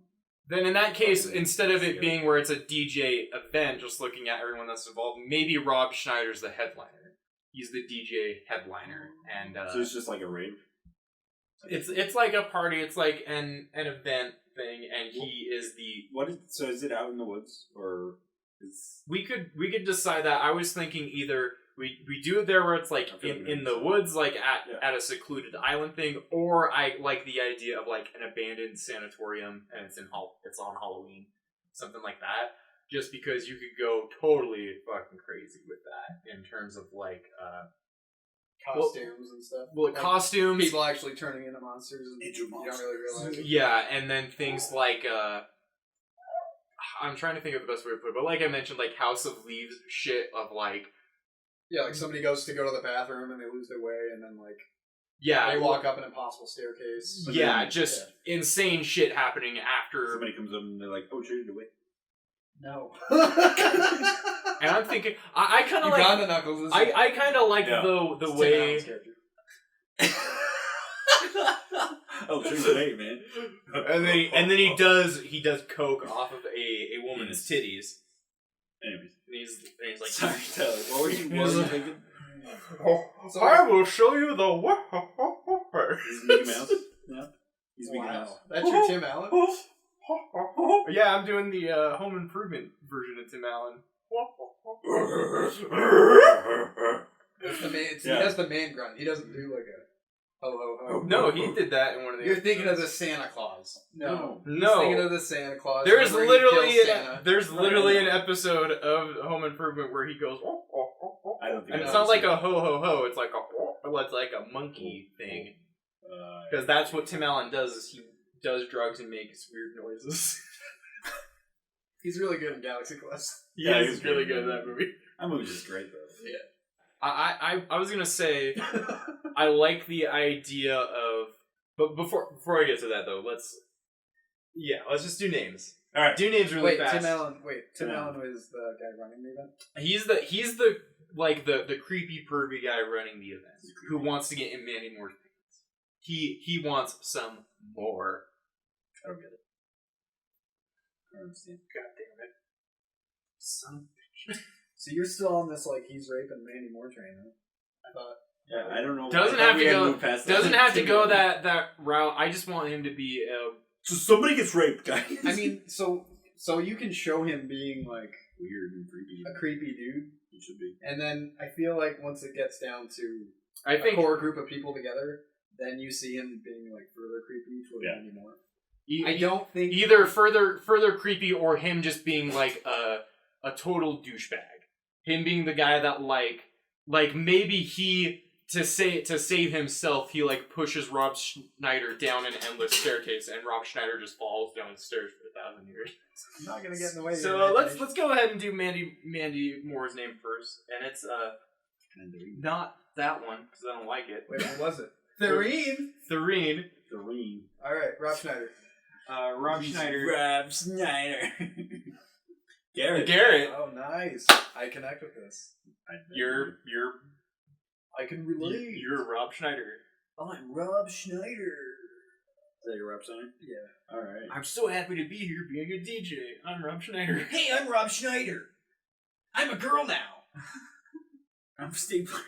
Then in that case, instead of it being where it's a DJ event, just looking at everyone that's involved, maybe Rob Schneider's the headliner. He's the DJ headliner, and So it's just like a rave. it's like a party. It's like an event thing, and he is the. So is it out in the woods or is We could decide that. I was thinking either we do it there where it's like I feel like in maybe the so. woods, like Yeah. at a secluded island thing, or I like the idea of like an abandoned sanatorium and it's on Halloween, something like that. Just because you could go totally fucking crazy with that in terms of like Costumes and stuff. well costumes, People actually turning into monsters. And Into you don't monsters. really realize it. yeah, and then things like I'm trying to think of the best way to put it, but like I mentioned, like House of Leaves shit of like. Yeah, like somebody goes to go to the bathroom and they lose their way, and then like Yeah, they walk up an impossible staircase. But yeah, then- just insane shit happening after. somebody comes up and they're like, oh, shoot it away. No. And I'm thinking, I kind of like. Uganda Knuckles is I kind of like the Tim way. Allen's character. Oh, too late, man. And then he does coke off of a woman's titties. Anyways, And he's like, sorry, Tyler. What were you thinking? I will show you the world. He's Mickey Mouse. Yeah, he's Mickey Wow. Mouse. That's your Tim Allen? Yeah, I'm doing the Home Improvement version of Tim Allen. That's the man, Yeah. He does the man grunt. He doesn't do like a ho ho ho. No, he did that in one of the. You're thinking of the Santa Claus. No. He's No. thinking of the Santa Claus. There's where he literally kills Santa. an episode of Home Improvement where he goes, I don't think and it's I've not like seen a ho ho ho. It's like a monkey thing. Because that's what Tim Allen does. Is he does drugs and makes weird noises. He's really good in Galaxy Quest. Yeah, he's he's really good. good in that movie. That movie's just great, though. Yeah. I was gonna say I like the idea of, but before I get to that though, let's just do names. All right. Do names really fast. Tim Allen was the guy running the event? He's the like the creepy pervy guy running the event who wants to get in Mandy Moore's pants. He wants some more. I don't get it. I don't understand. God damn it. Some So you're still on this like he's raping Mandy Moore train, huh? I thought. Yeah, I don't know. Doesn't have to go that route. I just want him to be So somebody gets raped, guys. I mean, so you can show him being like weird and creepy. a creepy dude. He should be. And then I feel like once it gets down to I think a core group of people together, then you see him being like further creepy toward Mandy Moore. I don't think either further creepy or him just being like a total douchebag. Him being the guy that like maybe he to save himself he like pushes Rob Schneider down an endless staircase and Rob Schneider just falls down the stairs for 1,000 years. I'm not gonna get in the way. Of So your let's go ahead and do Mandy Moore's name first, and it's not that one because I don't like it. Wait, what was it? Thureen. Thureen. All right, Rob Schneider. Rob Schneider. Rob Schneider. Garrett. Oh, nice. I connect with this. You're I can relate. You're Rob Schneider. I'm Rob Schneider. Is that your Rob Schneider? Yeah. All right. I'm so happy to be here being a DJ. I'm Rob Schneider. Hey, I'm Rob Schneider. I'm a girl now. I'm Stapler.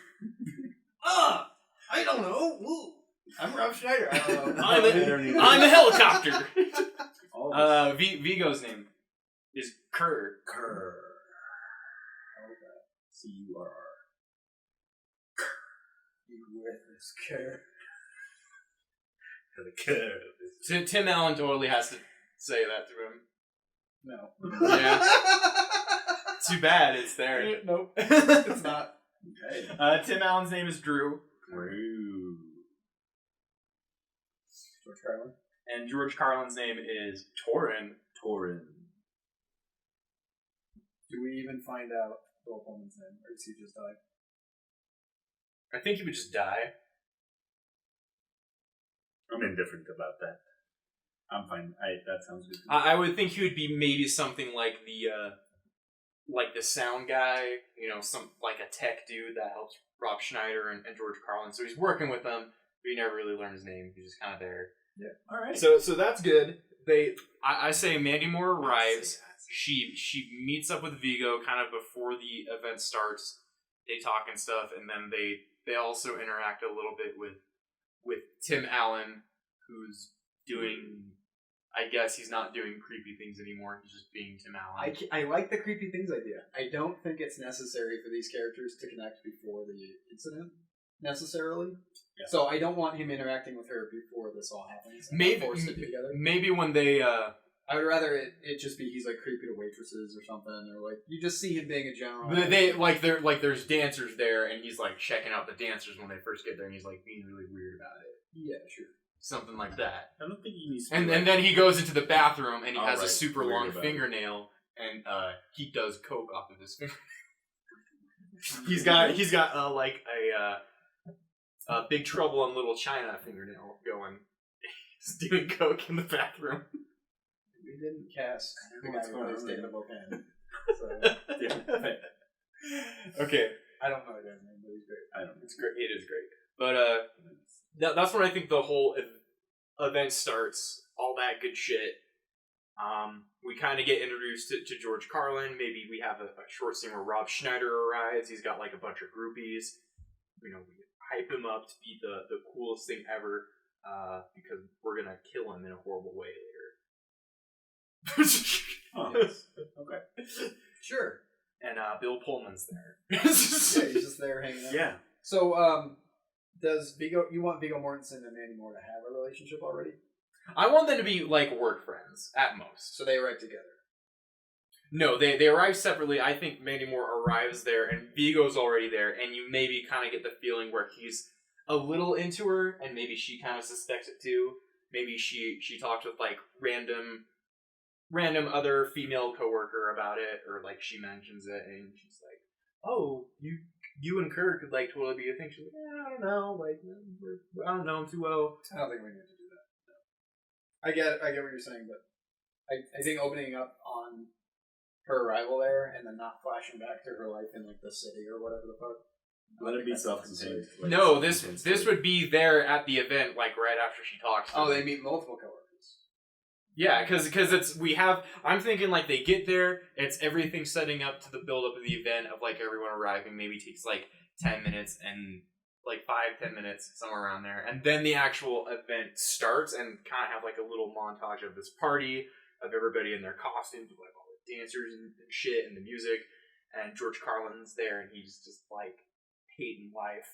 I don't know. Woo. I'm Rob Schneider. I don't know. I'm a helicopter. Oh, Vigo's name is Kerr. Kerr. C-U-R-R. You worthless Kerr. Tim Allen totally has to say that to him. No. Yeah. Too bad it's there. Nope. It's not. Okay. Tim Allen's name is Drew. Drew. George Carlin. And George Carlin's name is Torin. Do we even find out the old woman's name, or does he just die? I think he would just die. I'm indifferent about that. I'm fine. That sounds good. I would think he would be maybe something like the sound guy, some like a tech dude that helps Rob Schneider and George Carlin. So he's working with them, but you never really learn his name. He's just kind of there. Yeah. All right. So that's good. I say Mandy Moore arrives. She meets up with Vigo kind of before the event starts. They talk and stuff, and then they also interact a little bit with Tim Allen, who's doing. I guess he's not doing creepy things anymore. He's just being Tim Allen. I like the creepy things idea. I don't think it's necessary for these characters to connect before the incident, necessarily. Yeah. So I don't want him interacting with her before this all happens. Maybe when they... I would rather it just be he's like creepy to waitresses or something, or like you just see him being a general. There's dancers there, and he's like checking out the dancers when they first get there, and he's like being really weird about it. Yeah, sure. Something like that. I don't think he needs to. And then he goes into the bathroom and he has a super weird long fingernail, and he does coke off of his finger. he's got like a Big Trouble in Little China fingernail going. He's doing coke in the bathroom. We didn't cast the guy who plays David Lopan. So, Okay. I don't know the guy's name, but he's great. I don't know. It's great. It is great. But that's when I think the whole event starts. All that good shit. We kind of get introduced to George Carlin. Maybe we have a short scene where Rob Schneider arrives. He's got like a bunch of groupies. You know, we hype him up to be the coolest thing ever because we're gonna kill him in a horrible way later. Oh, yes. Okay. Sure. And Bill Pullman's there. Yeah, he's just there hanging out. Yeah. So, does you want Viggo Mortensen and Mandy Moore to have a relationship already? I want them to be like work friends at most. So they arrive together. No, they arrive separately. I think Mandy Moore arrives there and Viggo's already there, and you maybe kind of get the feeling where he's a little into her, and maybe she kind of suspects it too. Maybe she talked with like random other female coworker about it, or like she mentions it, and she's like, "Oh, you and Kirk could like totally be a thing." She's like, "I don't know, like I don't know him too well." I don't think we need to do that. No. I get what you're saying, but I think opening up on her arrival there and then not flashing back to her life in like the city or whatever the fuck. Let it be self-contained. Like, No, this would be there at the event, like right after she talks. To Oh, them. they meet multiple coworkers. Yeah, because I'm thinking like they get there, it's everything setting up to the build up of the event of like everyone arriving. Maybe takes like 10 minutes and like 5-10 minutes somewhere around there, and then the actual event starts and kind of have like a little montage of this party of everybody in their costumes, with like all the dancers and shit and the music, and George Carlin's there and he's just like hating life.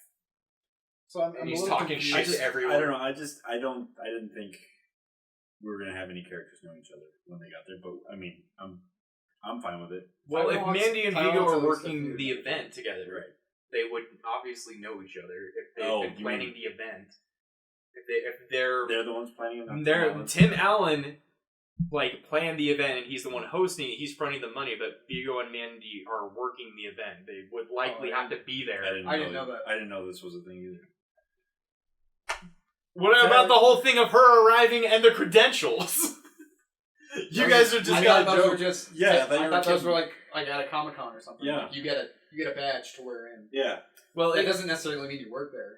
So I'm And he's a little talking confused. shit to everyone. I don't know. I didn't think we were gonna have any characters know each other when they got there. But I mean, I'm fine with it. Well, if Mandy and Viggo are Tyrone working wants the to- event together, Right. they would obviously know each other if they've Oh, been you planning mean- the event. If they're They're the ones planning it. not They're, Tim Allen. Tim Allen, like, planned the event, and he's the one hosting it. He's fronting the money, but Viggo and Mandy are working the event. They would likely have to be there. I didn't know that. I didn't know this was a thing either. What about the whole thing of her arriving and the credentials? You guys are just I got thought a those were joke. just. Yeah, I thought those were like at a Comic-Con or something. Yeah. Like you get a badge to wear in. Yeah. Well, That doesn't necessarily mean you work there.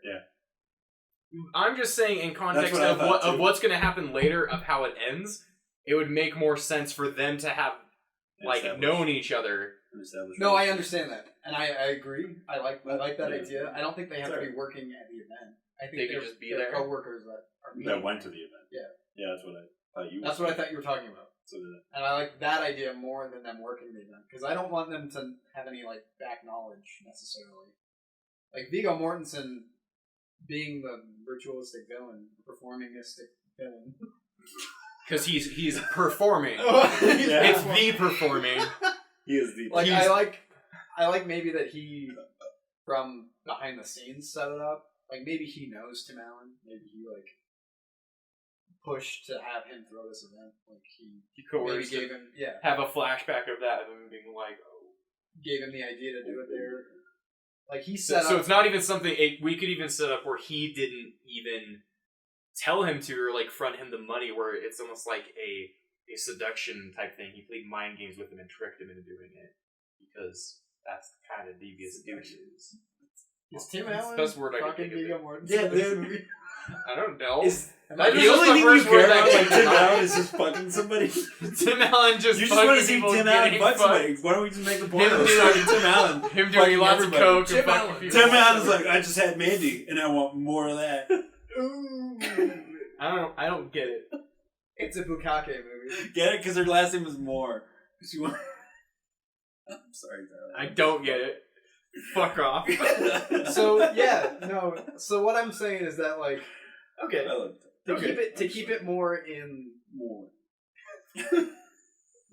I'm just saying, in context That's what I of thought, too. what's going to happen later, of how it ends, it would make more sense for them to have like Established. known each other. An established No, I relationship. understand that, and I agree. I like that Yeah. idea. I don't think they have to Sorry. be working at the event. I think They could they're just be they're there? coworkers that are meeting. That went to the event. Yeah. Yeah, that's what I thought you. That's what I thought you were talking about. So did And I like that idea more than them working the event because I don't want them to have any like back knowledge necessarily. Like Viggo Mortensen being the ritualistic villain, performingistic villain. Because he's performing. Yeah. It's the performing. He is the. Like He's- I like maybe that he from behind the scenes set it up. Like maybe he knows Tim Allen. Maybe he like pushed to have him throw this event. Like he He maybe coerced gave him. him Have a flashback of that of him being like, oh. gave him the idea to do it there. Like he So, set so up. it's not even something we could even set up where he didn't even tell him to or like front him the money, where it's almost like a seduction type thing. He played mind games with him and tricked him into doing it because that's the kind of devious dude he is. Is Tim It's Allen the best word I can fucking think of. Viggo Mortensen Yeah, in this dude. movie? I don't know. Is That the was only the thing first you word care that about came like to Tim mind. Allen is just fucking somebody. Tim Allen just You just want to see people Tim Allen getting fuck fucked. somebody. Why don't we just make the point Him of doing- fucking Tim Allen? Him doing fucking lots of everybody. coke Tim and fucking Allen. people. Tim Allen's like, I just had Mandy and I want more of that. Ooh. I don't get it. It's a Bukake movie. Get it? Because her last name was Moore. She went. I'm sorry, I Tyler. don't get it. Fuck off. So yeah, no. So what I'm saying is that like Okay. I loved to it. keep it more in More.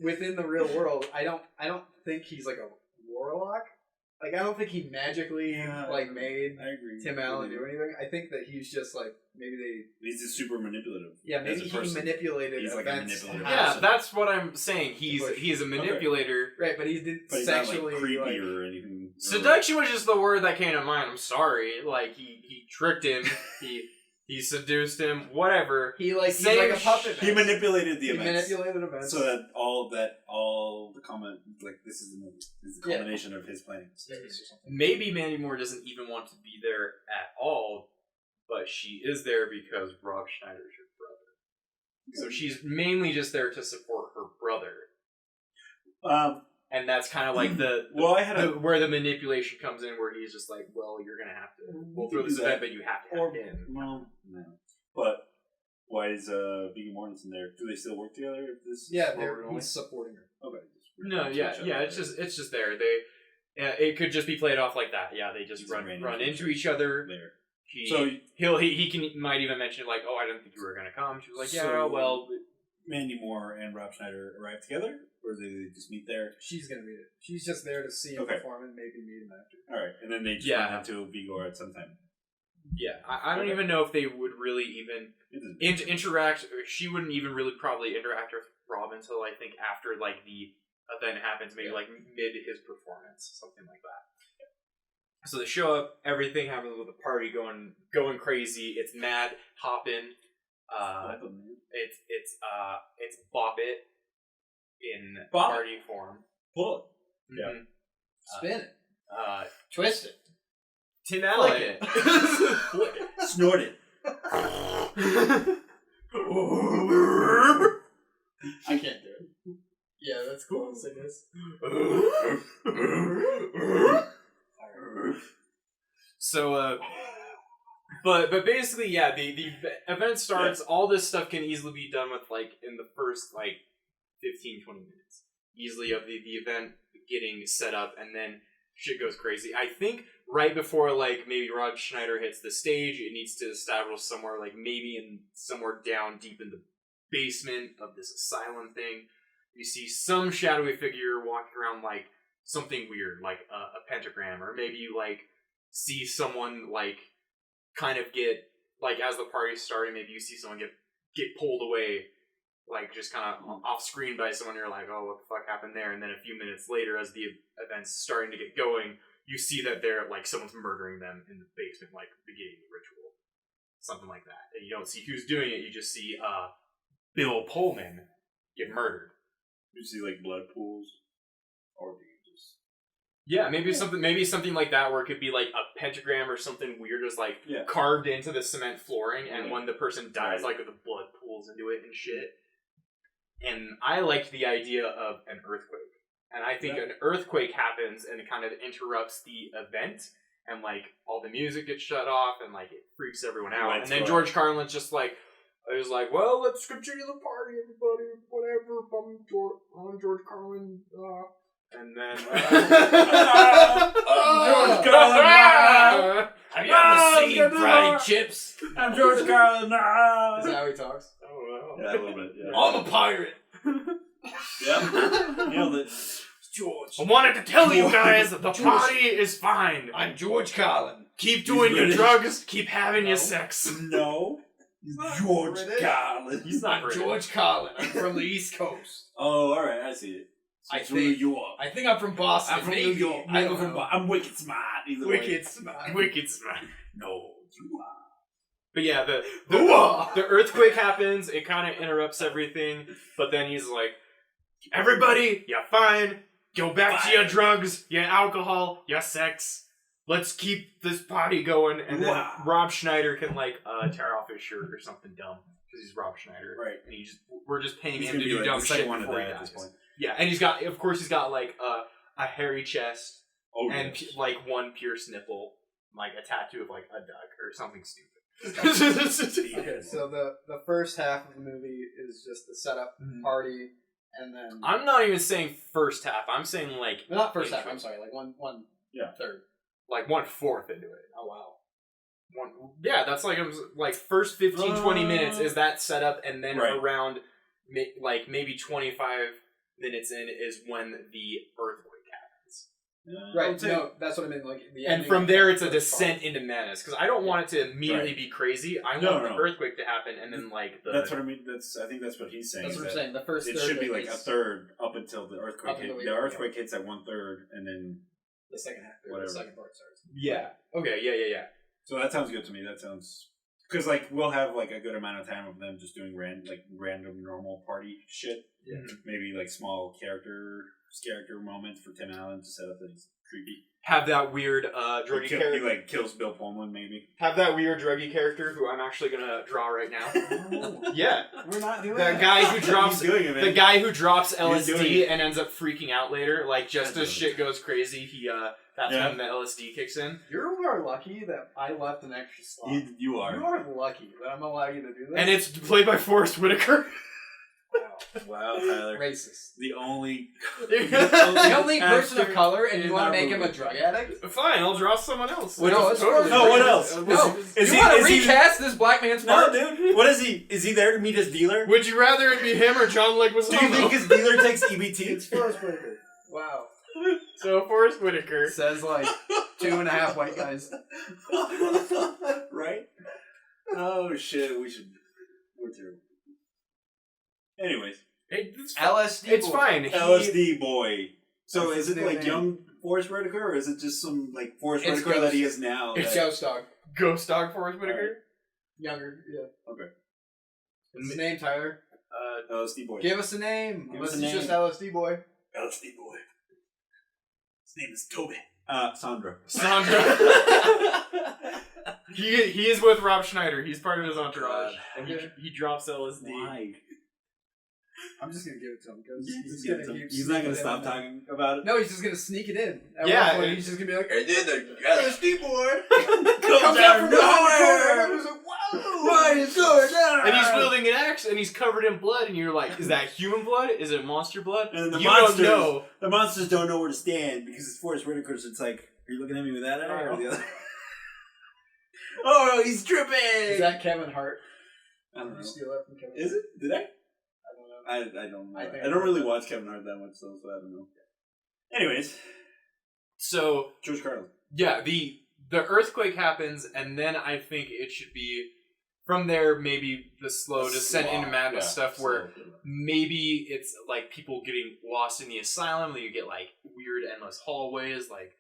within the real world. I don't think he's like a warlock. Like I don't think he magically like made I agree. Tim Allen do anything. I think that he's just like maybe they He's just super manipulative. maybe as a he person. manipulated He's like a events. to manipulative have Yeah, some- that's what I'm saying. He's Push. a manipulator. right, but he didn't But he's not sexually like creepy like, or anything. Seduction was just the word that came to mind. I'm sorry. Like he tricked him. He seduced him. Whatever. He's like a puppet. He manipulated the He events. manipulated events. So that all the comment, like, this is the movie. This is the culmination of his planning. Maybe Mandy Moore doesn't even want to be there at all, but she is there because Rob Schneider's her brother. So she's mainly just there to support her brother. And that's kind of like where the manipulation comes in, where he's just like, well, you're going to have to, we'll throw this event, but you have to have him. Well, no. But why is Viggo Mortensen there? Do they still work together? If this he's supporting her. Okay. No, it's just there. It could just be played off like that. Yeah, they just run into each other. There. He might even mention like, oh, I didn't think you were going to come. She was like, Mandy Moore and Rob Schneider arrive together, or do they just meet there? She's gonna meet it. She's just there to see him perform and maybe meet him after. All right, and then they just run into Viggo at some time. Yeah, I don't even know if they would really even interact. She wouldn't even really probably interact with Rob until I think after like the event happens, maybe like mid his performance, something like that. So they show up, everything happens with the party going crazy. It's mad hopping. It's Bop It in party form. Pull it. Yeah. Spin it. Twist it. Tim Allen it. Snort it. I can't do it. Yeah, that's cool. I'll sing this. So, but basically, yeah, the event starts. Yeah. All this stuff can easily be done with like in the first like 15-20 minutes, easily of the event getting set up, and then shit goes crazy. I think right before like maybe Rob Schneider hits the stage, it needs to establish somewhere like maybe somewhere down deep in the basement of this asylum thing. You see some shadowy figure walking around like something weird, like a pentagram, or maybe you like see someone like kind of get like as the party's starting, maybe you see someone get pulled away, like just kind of off screen by someone. You're like, oh, what the fuck happened there? And then a few minutes later, as the event's starting to get going, you see that they're like someone's murdering them in the basement, like beginning the ritual, something like that. And you don't see who's doing it. You just see Bill Pullman get murdered. You see like blood pools, or do you just maybe something like that, where it could be like a pentagram or something weird is like carved into the cement flooring, and when the person dies, like the blood pools into it and shit. And I liked the idea of an earthquake, and I think an earthquake happens and it kind of interrupts the event, and like all the music gets shut off, and like it freaks everyone out. And then George Carlin's just like. I was like, well, let's continue the party, everybody, whatever, I'm George Carlin, and then... George Carlin, have you ever seen Fried Chips? I'm George Carlin, Is that how he talks? I don't know. Yeah, a little bit, yeah. I'm a pirate! Yep. Nailed it. George. I wanted to tell you guys that the party is fine. I'm George Carlin. Keep doing your drugs, keep having your sex. No. George Carlin. He's not British. George Carlin. I'm from the East Coast. Oh, alright, I see it. So from New York. I think I'm from Boston. I'm from New York. I'm wicked smart. Wicked smart. No, you are. But yeah, the earthquake happens. It kind of interrupts everything. But then he's like, everybody, you're fine. Go back to your drugs, your alcohol, your sex. Let's keep this party going, and then Rob Schneider can like tear off his shirt or something dumb because he's Rob Schneider, right? And we're just paying him to do dumb shit before he dies. At this point. Yeah, and he's got like a hairy chest and like one pierced nipple, like a tattoo of like a duck or something stupid. Okay, so the first half of the movie is just the setup party, and then I'm not even saying first half. I'm saying like not first half. I'm sorry, like one third. Like 1/4 into it. Oh wow. That's like first 15-20 minutes is that setup, and then around like maybe 25 minutes in is when the earthquake happens. Right. No, that's what I mean. Like and from there it's a descent into madness, because I don't want it to immediately be crazy. I want the earthquake to happen, and then like that's what I mean. I think that's what he's saying. That's what I'm saying. The first it should be like a third up until the earthquake hits. The earthquake hits at 1/3, and then. The second half, the second part starts. Yeah. Okay. Yeah. So that sounds good to me. That sounds because like we'll have like a good amount of time of them just doing random normal party shit. Yeah. Maybe like small character moments for Tim Allen to set up that he's creepy. Have that weird druggy He character. like kills Bill Pullman maybe. Have that weird druggy character who I'm actually gonna draw right now. Yeah, We're not doing the guy who drops He's doing it, man. the guy who drops doing LSD it. and ends up freaking out later. Like just as shit goes crazy, that's Yeah. when the LSD kicks in. You are lucky that I left an extra slot. You are. You are lucky that I'm allowing you to do this. And it's played by Forrest Whitaker. Wow, Tyler. Racist. The only The only person of actor color, and in you want to our make him a movie. drug addict? Fine, I'll draw someone else. Well, no, it's Totally No, what else? No, Is you he- want to is he- recast this black man's No, part? dude. What is he? Is he there to meet his dealer? Would you rather it be him or John Leguizamo? Do you think his dealer takes EBT? It's Forrest Whitaker. Wow. So Forrest Whitaker. Says like 2.5 white guys. Right? Oh shit, we're terrible. Anyways, It's LSD. It's boy. fine. LSD boy. So That's is his it new like name. young Forrest Whitaker, or is it just some like Forrest It's Whitaker that he Ghost. is now? It's that- Ghost Dog. Ghost Dog Forrest Whitaker. Younger, yeah. Okay. What's his name, Tyler? LSD boy. Give us a name. Give us Unless a it's name. just LSD boy. LSD boy. His name is Toby. Sandra. Sandra. he is with Rob Schneider. He's part of his entourage, and he drops LSD. Why? I'm just gonna give it to him because He's not gonna stop talking about it. No, he's just gonna sneak it in. At Yeah, one point, and- he's just gonna be like, "And then the LSD boy Comes out of nowhere. Everyone's like, "Whoa, What is going on?" And he's wielding an axe, and he's covered in blood, and you're like, is that human blood? Is it monster blood? And the you monsters, don't know. The monsters don't know where to stand because it's Forrest Whitaker. So it's like, are you looking at me with that eye or the other? Oh, he's tripping. Is that Kevin Hart? I don't Did know. you steal that from Kevin? Is it? Did I? I don't know. I don't know. I think I don't really watch Kevin Hart that much, though, so I don't know. Anyways, So George Carlin. yeah, the earthquake happens, and then I think it should be from there maybe the slow descent into madness stuff where maybe it's like people getting lost in the asylum. Then you get like weird endless hallways, like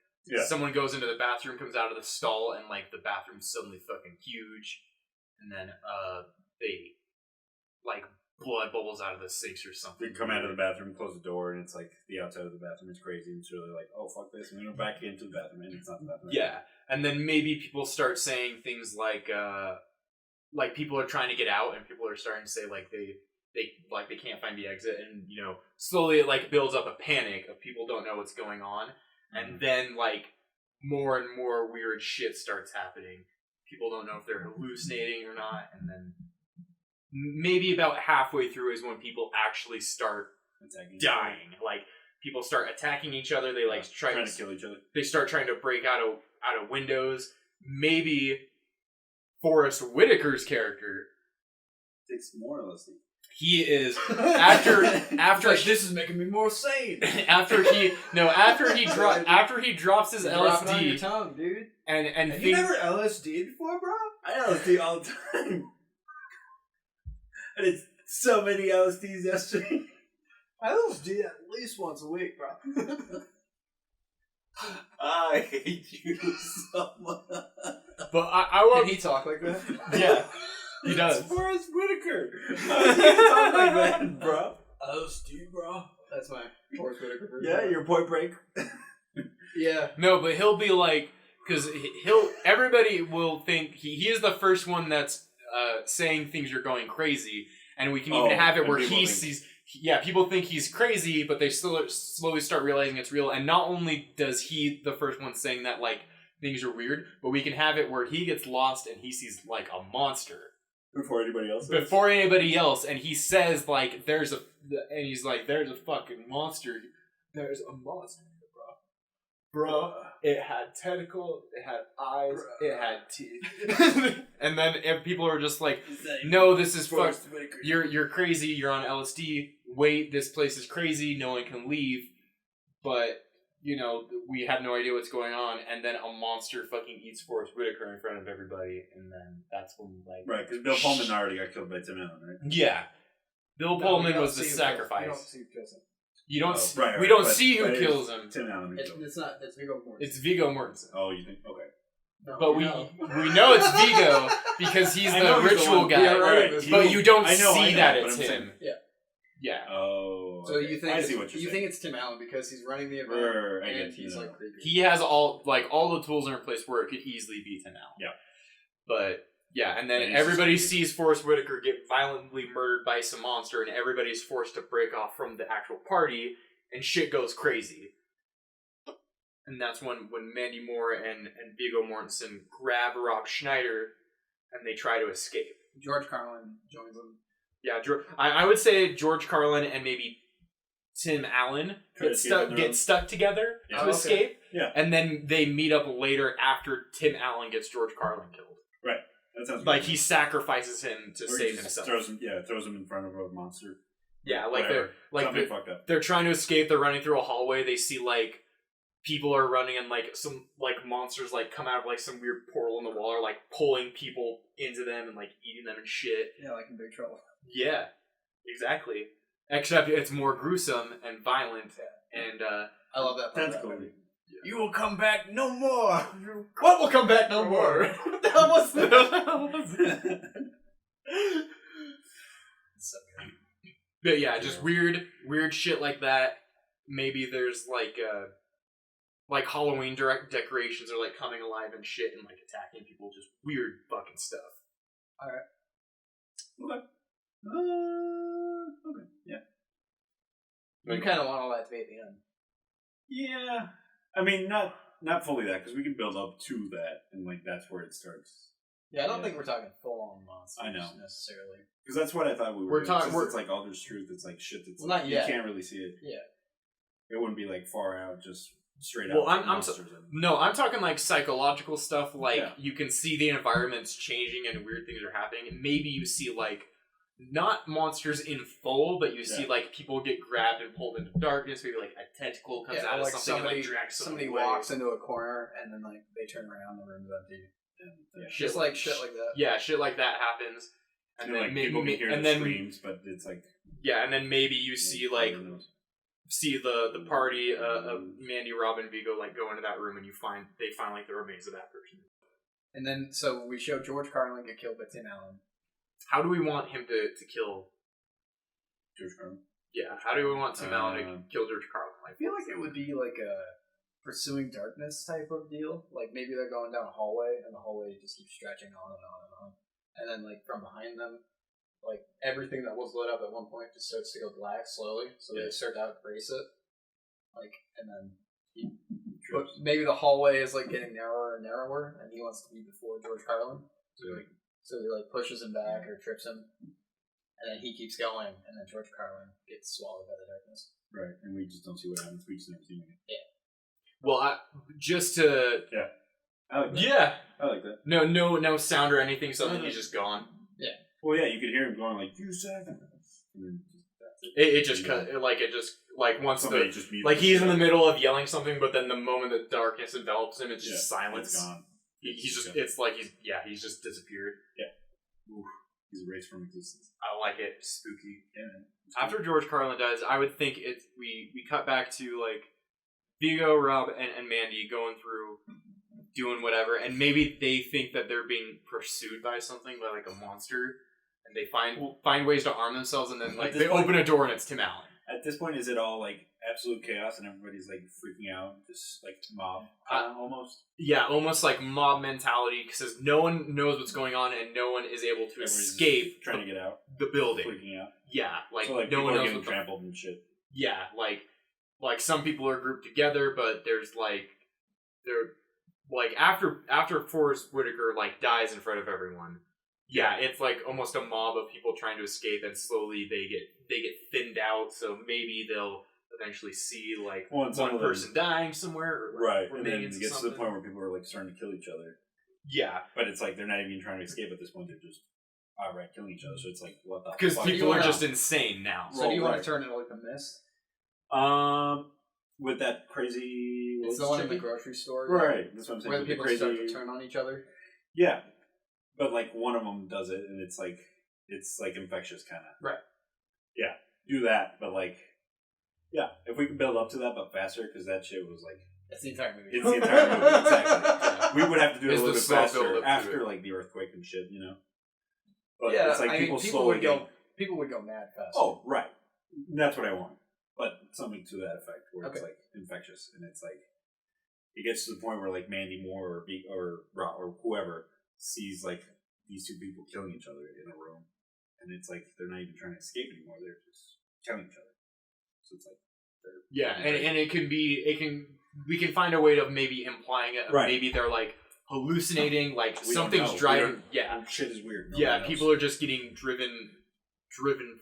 someone goes into the bathroom, comes out of the stall, and like the bathroom's suddenly fucking huge, and then they like blood bubbles out of the sinks or something. We come out of the bathroom, close the door, and it's like the outside of the bathroom is crazy. And it's really like, oh fuck this, and then we're back into the bathroom, and it's not the bathroom. Yeah, and then maybe people start saying things like people are trying to get out, and people are starting to say like they can't find the exit, and you know slowly it like builds up a panic of people don't know what's going on, and then like more and more weird shit starts happening. People don't know if they're hallucinating or not, and then maybe about halfway through is when people actually start dying. Like people start attacking each other. They like trying to kill each other. They start trying to break out of windows. Maybe Forrest Whitaker's character, Takes more LSD. he is after This is making me more sane. after he drops his Drop it on your LSD tongue, dude. and Have you things, never LSD'd before, bro? I LSD all the time. I did so many LSDs yesterday. I LSD at least once a week, bro. I hate you so much. but I Can want he talk like that? yeah he does. It's Forrest Whitaker. How do you talk like that, bro? LSD, bro. That's my Forrest Whitaker version. Yeah, your Point Break. Yeah. No, but he'll be like, because everybody will think he is the first one that's saying things are going crazy, and we can even have it where he sees. Yeah, people think he's crazy, but they still slowly start realizing it's real. And not only does he the first one saying that like things are weird, but we can have it where he gets lost and he sees like a monster Before anybody else. before anybody else, and he says like there's a fucking monster. There's a monster, bro. It had tentacles, it had eyes, it had teeth. And then if people are just like, no, this is fuck. You're crazy. You're on LSD. Wait, this place is crazy. No one can leave. But you know, we have no idea what's going on. And then a monster fucking eats Forrest Whitaker in front of everybody. And then that's when like Right, because Bill Pullman already got killed by Tim Allen, right? yeah, Bill Pullman was the sacrifice. You don't see who kills him. You don't. Right, we don't but- see who but kills him. Tim Allen. It's not. It's Viggo Mortensen. It's Viggo Mortensen. Oh, you think? Okay. No, but we know. know it's Vigo because he's I the know he's the ritual one. guy, Yeah, right. but you don't I know, see that but it's I'm saying- him. Yeah. Yeah. Oh. So okay. you think I see what you're you saying. think it's Tim Allen because he's running the event Right, I and get you he's now. like creepy. He has all the tools in place where it could easily be Tim Allen. Yeah. But yeah, and then And he's everybody just- sees Forrest Whitaker get violently murdered by some monster, and everybody's forced to break off from the actual party, and shit goes crazy. And that's when Mandy Moore and Viggo Mortensen grab Rob Schneider, and they try to escape. George Carlin joins them. Yeah, I would say George Carlin and maybe Tim Allen Try to get escape on their own. stuck together Yeah. to Oh, okay. escape. Yeah. And then they meet up later after Tim Allen gets George Carlin killed. That sounds Like good. he sacrifices him to Or he save just himself. throws him in front of a monster. Yeah, like Whatever. Something they're fucked up. they're trying to escape. They're running through a hallway. They see like people are running, and like some like monsters like come out of like some weird portal in the wall, are like pulling people into them and like eating them and shit. Yeah, like in Big Trouble. Yeah, exactly. Except it's more gruesome and violent, and I love that part. of that Tentacle. movie. you will come back no more. What will come back no more? What the hell was that? So good. But yeah, just weird shit like that. Maybe there's like Halloween decorations are like coming alive and shit and like attacking people. Just weird fucking stuff. Okay. Okay. Yeah. You kind of want all that to be at the end. Yeah. I mean, not fully that, because we can build up to that, and like that's where it starts. Yeah, I don't Yeah. think we're talking full-on monsters I know. necessarily. Because that's what I thought we were. We're doing, talking- since we're- it's like all there's truth. It's like shit that's Well, like, not you yet. can't really see it. Yeah. It wouldn't be like far out, just straight Well, out. I'm monsters. No, I'm talking like psychological stuff. Like Yeah. you can see the environment's changing and weird things are happening. And maybe you see like not monsters in full, but you see Yeah. like people get grabbed and pulled into darkness. Maybe like a tentacle comes out or of like something somebody, and like drags somebody someone away. walks into a corner and then like they turn around, the room's empty. Yeah. Just like shit like that. Yeah, shit like that happens. And And then like maybe, people can hear and the then screams, but it's like yeah, and then maybe you see like see the party of Mandy, Robin, Vigo like go into that room and they find like the remains of that person. And then so we show George Carlin get killed by Tim Allen. How do we want him to kill? George Carlin. Yeah, how do we want Tim Allen to kill George Carlin? I feel like it would be like a pursuing darkness type of deal. Like maybe they're going down a hallway and the hallway just keeps stretching on and on and on. And then like from behind them, like everything that was lit up at one point just starts to go black slowly. So they start to outgrace it. Like and then but maybe the hallway is like getting narrower and narrower and he wants to be before George Carlin. So he like pushes him back or trips him. And then he keeps going and then George Carlin gets swallowed by the darkness. Right, and we just don't see what happens. We just never see it. Well, just to I like that. yeah, I like that. no sound or anything. Something No. he's just gone. Well, yeah, you could hear him going like, "You said," and then that's it. It just cut like once Somebody the just muted like the he's in shit the out. middle of yelling something, but then the moment that darkness envelops him, it's just silence. It's gone. He's just Yeah. it's like he's just disappeared. Oof, he's erased from existence. I like it, spooky. Yeah, man. After George Carlin dies, I would think we cut back to like Vigo, Rob, and Mandy going through doing whatever, and maybe they think that they're being pursued by something, by like a monster, and they find ways to arm themselves, and then like At this they point- open a door and it's Tim Allen. At this point, is it all like absolute chaos and everybody's like freaking out, just like mob almost? Yeah, almost like mob mentality, because no one knows what's going on and no one is able to Everybody's escape trying to get out, the building. freaking out. Yeah, like, So like no people one are knows getting what the trampled and shit. yeah, like some people are grouped together, but there's like they're like after Forrest Whitaker like dies in front of everyone. Yeah, it's like almost a mob of people trying to escape, and slowly they get thinned out. So maybe they'll eventually see like Well, and some one of them- person dying somewhere, or like, Right, and running then into it gets to the something. point where people are like starting to kill each other. Yeah, But it's like they're not even trying to escape at this point. They're just outright killing each other. So it's like, what the because fuck? people you are wanna- just insane now. So do you want Right. to turn into like a mist? With that crazy. It's the one in the grocery store. Right, that's what I'm saying. Where the with the people crazy. start to turn on each other. Yeah, but like one of them does it, and it's like infectious kind of. Right. Yeah, do that, but like, yeah, if we could build up to that, but faster, because that shit was like It's the entire movie. It's the entire movie, exactly. We would have to do it It's a little the bit slow faster build-up to after it. like the earthquake and shit, you know. But Yeah, it's like I mean, people people slowly would go. People would go mad fast. Oh, right. That's what I want. But something to that effect where it's Okay. like infectious, and it's like it gets to the point where like Mandy Moore or whoever sees like these two people killing each other in a room, and it's like they're not even trying to escape anymore; they're just killing each other. So it's like and we can find a way of maybe implying it. Right. Maybe they're like hallucinating, like We don't something's know. driving. Yeah, shit is weird. yeah. Nobody knows. People are just getting driven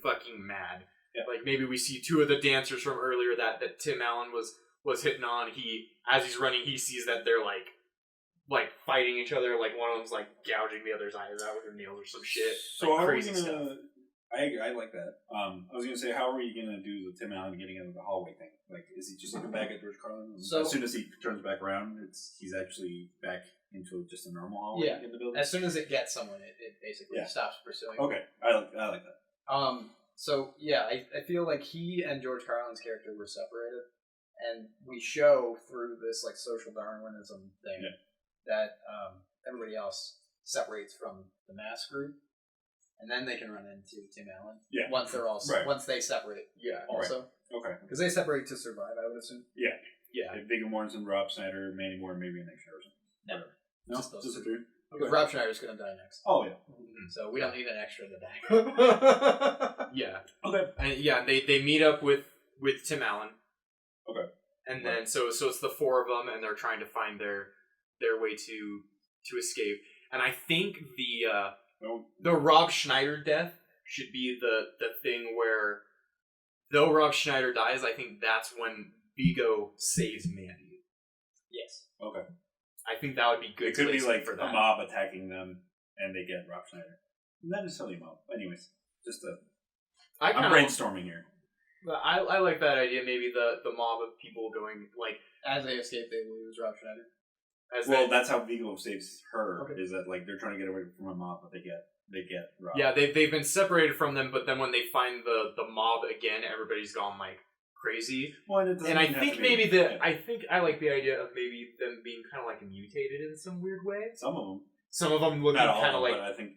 fucking mad. Yeah. Like maybe we see two of the dancers from earlier that Tim Allen was hitting on. As he's running, he sees that they're like fighting each other. Like one of them's like gouging the other's eyes out with her nails or some shit. So like how crazy are we gonna? stuff. I like that. I was gonna say, how are you gonna do the Tim Allen getting out of the hallway thing? Like, is he just looking back at George Carlin? So- as soon as he turns back around, he's actually back into just a normal hallway Yeah. in the building. As soon as it gets someone, it basically Yeah. stops pursuing. Okay, I like that. So yeah, I feel like he and George Carlin's character were separated, and we show through this like social Darwinism thing that everybody else separates from the mass group, and then they can run into Tim Allen. Yeah. Once they're all once they separate. Yeah. Also, Okay. because they separate to survive, I would assume. Yeah. Like Viggo Mortensen, Rob Snyder, Mandy Moore, maybe an extra or something. Never. No, Just those just the two. three. Because Rob Schneider's gonna die next, Oh yeah. so we don't need an extra to die. Yeah. Okay. And yeah, they meet up with Tim Allen. Okay. And then so it's the four of them, and they're trying to find their way to escape. And I think the Rob Schneider death should be the thing where, though Rob Schneider dies, I think that's when Viggo saves Mandy. Yes. Okay. I think that would be good. It could be placement like for a that. mob attacking them, and they get Rob Schneider. Not necessarily a mob. Anyways, just I'm I'm brainstorming here. I like that idea. Maybe the mob of people going like As they escape, they lose Rob Schneider. as Well, they, that's how Viggo saves her. Okay. Is that like they're trying to get away from a mob, but they get Rob. yeah they've been separated from them, but then when they find the mob again, everybody's gone like crazy. Well, and, it doesn't And I even have think to be- maybe yeah. I like the idea of maybe them being kind of like mutated in some weird way. Some of them, Some of them looking not all kind of of them, like but I think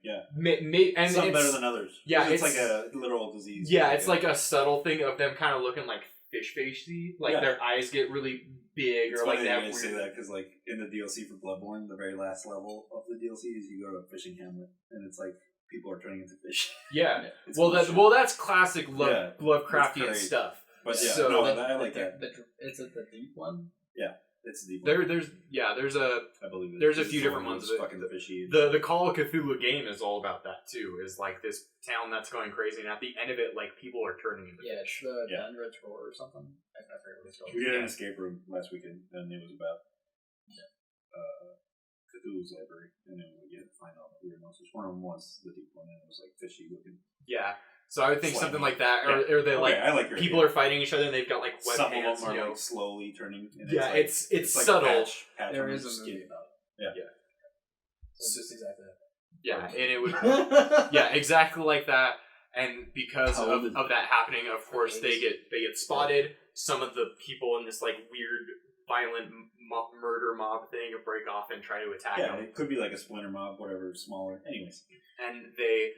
and some it's, better than others. Yeah, it's it's- like a literal disease. yeah, it's like a subtle thing of them kind of looking like fish facey, like Yeah. their eyes get really big, It's or like funny they have you guys say weird. that because like in the DLC for Bloodborne, the very last level of the DLC is you go to a fishing hamlet, and it's like people are turning into fish. Yeah, It's well cool shit. that's classic Yeah, Lovecraftian it's great. stuff. But yeah, So- no, The- I like the- that. Is it the deep one? It's a deep one. There's I believe it. there's a It's few the different one ones that's of it. Fucking fishy. the Call of Cthulhu game is all about that too. Is like this town that's going crazy, and at the end of it, like people are turning into Yeah, it's fish. the Yeah. Dunridge Roar or something. I forget what it's called. We did an escape room last weekend, and it was about Cthulhu's library, and then we had to find all the weird monsters. One of them was the deep one, and it was like fishy looking. Yeah, so I would think Slimy. something like that, or they Okay, like I like your people idea. are fighting each other, and they've got like web Some hands. of them You are know, like slowly turning. And yeah, like, it's like subtle. patch There on is your a movie skin. about Yeah. it. So it's just exactly Yeah, and it would that. yeah exactly like that. And because How old is of that happening, of course they get spotted. Some of the people in this like weird violent murder mob thing break off and try to attack Yeah, them. it could be like a splinter mob, whatever, smaller. Anyways, And they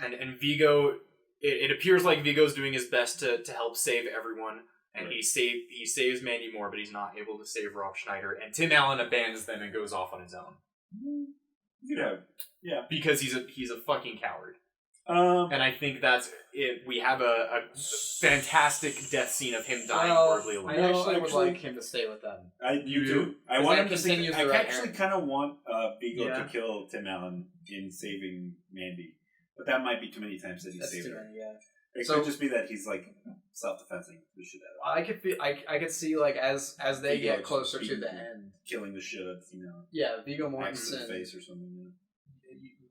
and Vigo, it appears like Vigo's doing his best to help save everyone, and Right. he saves Mandy Moore, but he's not able to save Rob Schneider, and Tim Allen abandons them and goes off on his own you could have. Yeah. because he's a fucking coward. Um. And I think that's it. We have a fantastic death scene of him dying Well, horribly alone. I No, actually would actually- like him to stay with them. You do? do. I His want name him to continues I the right actually hand. kind of want Vigo Yeah. to kill Tim Allen in saving Mandy, but that might be too many times that he That's saved too her. many, yeah. It So- could just be that he's like self-defensing the shit out of I could feel, I could see like as they Vigo get just closer to beating the him. end. killing the shit out of Yeah, Viggo axe to the Mortensen. face or something.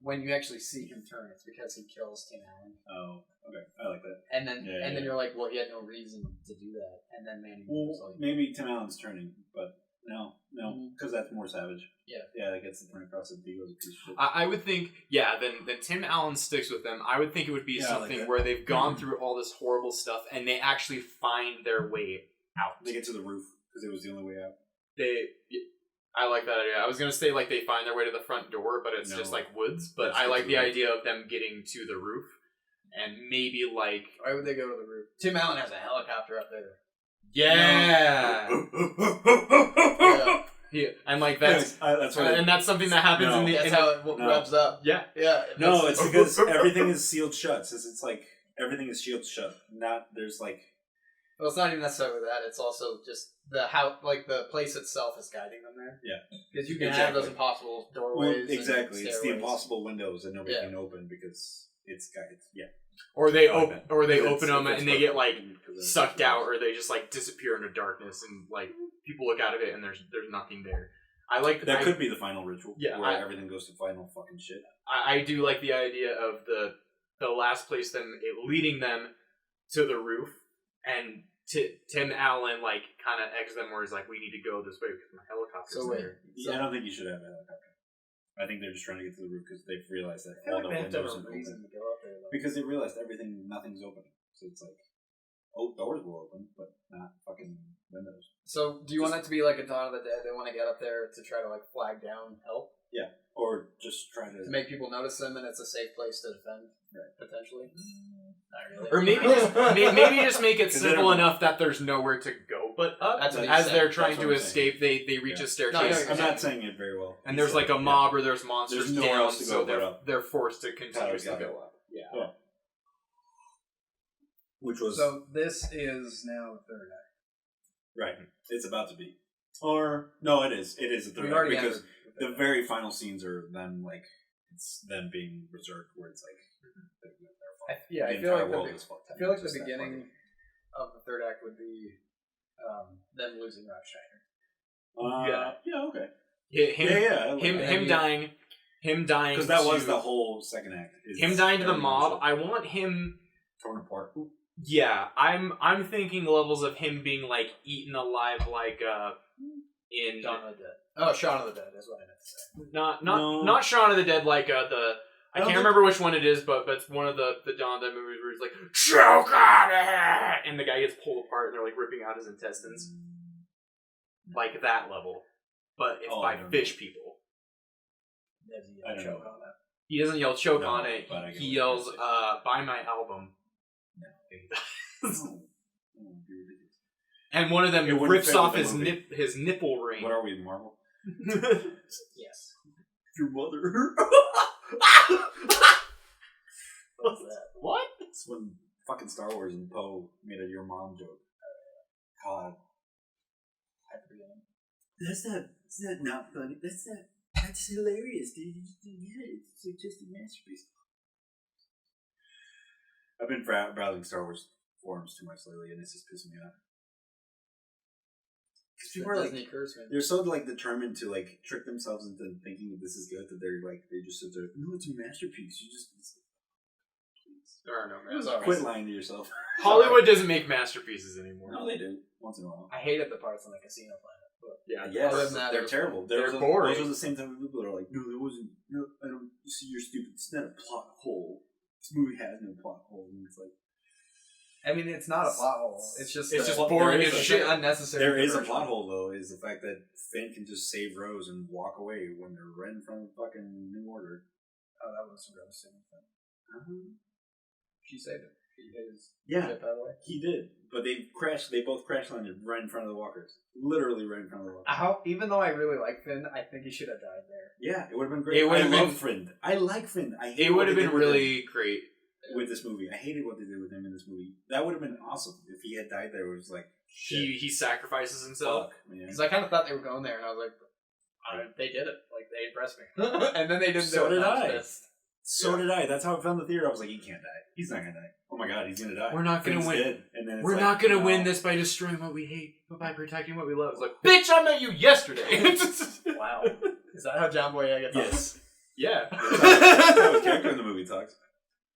When you actually see him turn, it's because he kills Tim Allen, Oh, okay, I like that. and then Yeah, then yeah. you're like, well, he had no reason to do that, and then Mandy was Well, like, maybe Tim Allen's turning, but no, Mhm. because that's more savage. Yeah. yeah, that gets the point across that Vigo's a piece of shit. I would think, yeah, then Tim Allen sticks with them. I would think it would be Yeah, I like something that. where they've gone through all this horrible stuff and they actually find their way out. They get to the roof because it was the only way out. I like that idea. I was gonna say like they find their way to the front door, but it's just like woods. But I like the idea of them getting to the roof, and maybe like Why would they go to the roof? Tim Allen has a helicopter up there. yeah, Yeah. and like that's what and that's something that happens in the. That's in how the, it revs up. yeah. Yeah. No, it's because everything is sealed shut. Since it's like everything is sealed shut. Not there's like. Well, it's not even necessarily that. It's also just the how, like the place itself is guiding them there. Yeah, because you can have those impossible doorways. Well, exactly, and it's the impossible windows that nobody can open because it's Or they open them and they get like sucked out, or they just like disappear into darkness, and like people look out of it and there's nothing there. I like that could be the final ritual. Yeah, where everything goes to final fucking shit. I do like the idea of the last place leading them to the roof, and Tim Allen like kind of eggs them where he's like, we need to go this way because my helicopter's there. I don't think you should have a helicopter. I think they're just trying to get to the roof because they've realized that all the windows are open. Because they realized nothing's open. So it's like, doors will open, but not fucking windows. So do you want it to be like a Dawn of the Dead? They want to get up there to try to like flag down help? Yeah. Or just try to make people notice them and it's a safe place to defend, potentially. Not really. Or maybe just make it simple enough that there's nowhere to go but up. As they're trying to escape, they reach a staircase. No, I'm not saying it very well. And there's like a mob or there's monsters down, so they're forced to continuously go up. Yeah. Which was so. This is now the third act. Right. It's about to be. Or no, it is. It is a third act because the very final scenes are them like it's them being berserk, where it's like I feel like the beginning of the third act would be them losing Rothsteiner. Okay. Him dying. Because that was the whole second act. Him dying to the mob. I want him torn apart. Yeah, I'm thinking levels of him being like eaten alive, like in Dawn of the Dead. Oh, Shaun of the Dead is what I meant to say. Not Shaun of the Dead, like I can't remember which one it is, but it's one of the Dawn of the Dead movies where he's like choke on it, and the guy gets pulled apart and they're like ripping out his intestines, like that level, but it's by fish people. I don't choke on it. He doesn't yell choke on it. He yells buy my album. No. And one of them rips off his nipple ring. What are we, Marvel? Yes. Your mother. What's that? What? It's when fucking Star Wars and Poe made a your mom joke. God. That's not funny. That's hilarious, dude. You just didn't get it. It's just a masterpiece. I've been browsing Star Wars forums too much lately, and it's just pissing me off. Because people are like, they're so like determined to like trick themselves into thinking that this is good that they just sit there. No, it's a masterpiece. You just please. There are no masterpieces. Quit lying to yourself. Hollywood doesn't make masterpieces anymore. No, they do once in a while. I hated the parts on the Casino Planet. But yes, they're terrible. They're boring. Those are the same type of people that are like, no, there wasn't. No, I don't. You see, you're stupid. It's not a plot hole. This movie has no plot hole, and it's like. I mean, it's not a plot hole. It's just boring as shit. Unnecessary. There is a plot hole though. Is the fact that Finn can just save Rose and walk away when they're right in front of fucking New Order. Oh, that was Rose saving Finn. She saved him. Yeah, he did. But they both crash landed right in front of the walkers. Literally right in front of the walkers. Even though I really like Finn, I think he should have died there. Yeah, it would have been great. I love Finn. I like Finn. It would have been really great with this movie. I hated what they did with him in this movie. That would have been awesome if he had died there. It was like shit. He sacrifices himself. Because I kind of thought they were going there, and I was like, they did it. Like they impressed me. And then they didn't. So did I. So did I. That's how I found the theater. I was like, he can't die. He's not gonna die. Oh my god, he's gonna die. We're not gonna win. Dead. And then we're not gonna win this by destroying what we hate, but by protecting what we love. It's like, bitch, I met you yesterday. Wow. Is that how John Boyega talks? Yes. Yeah. That's how his character in the movie talks.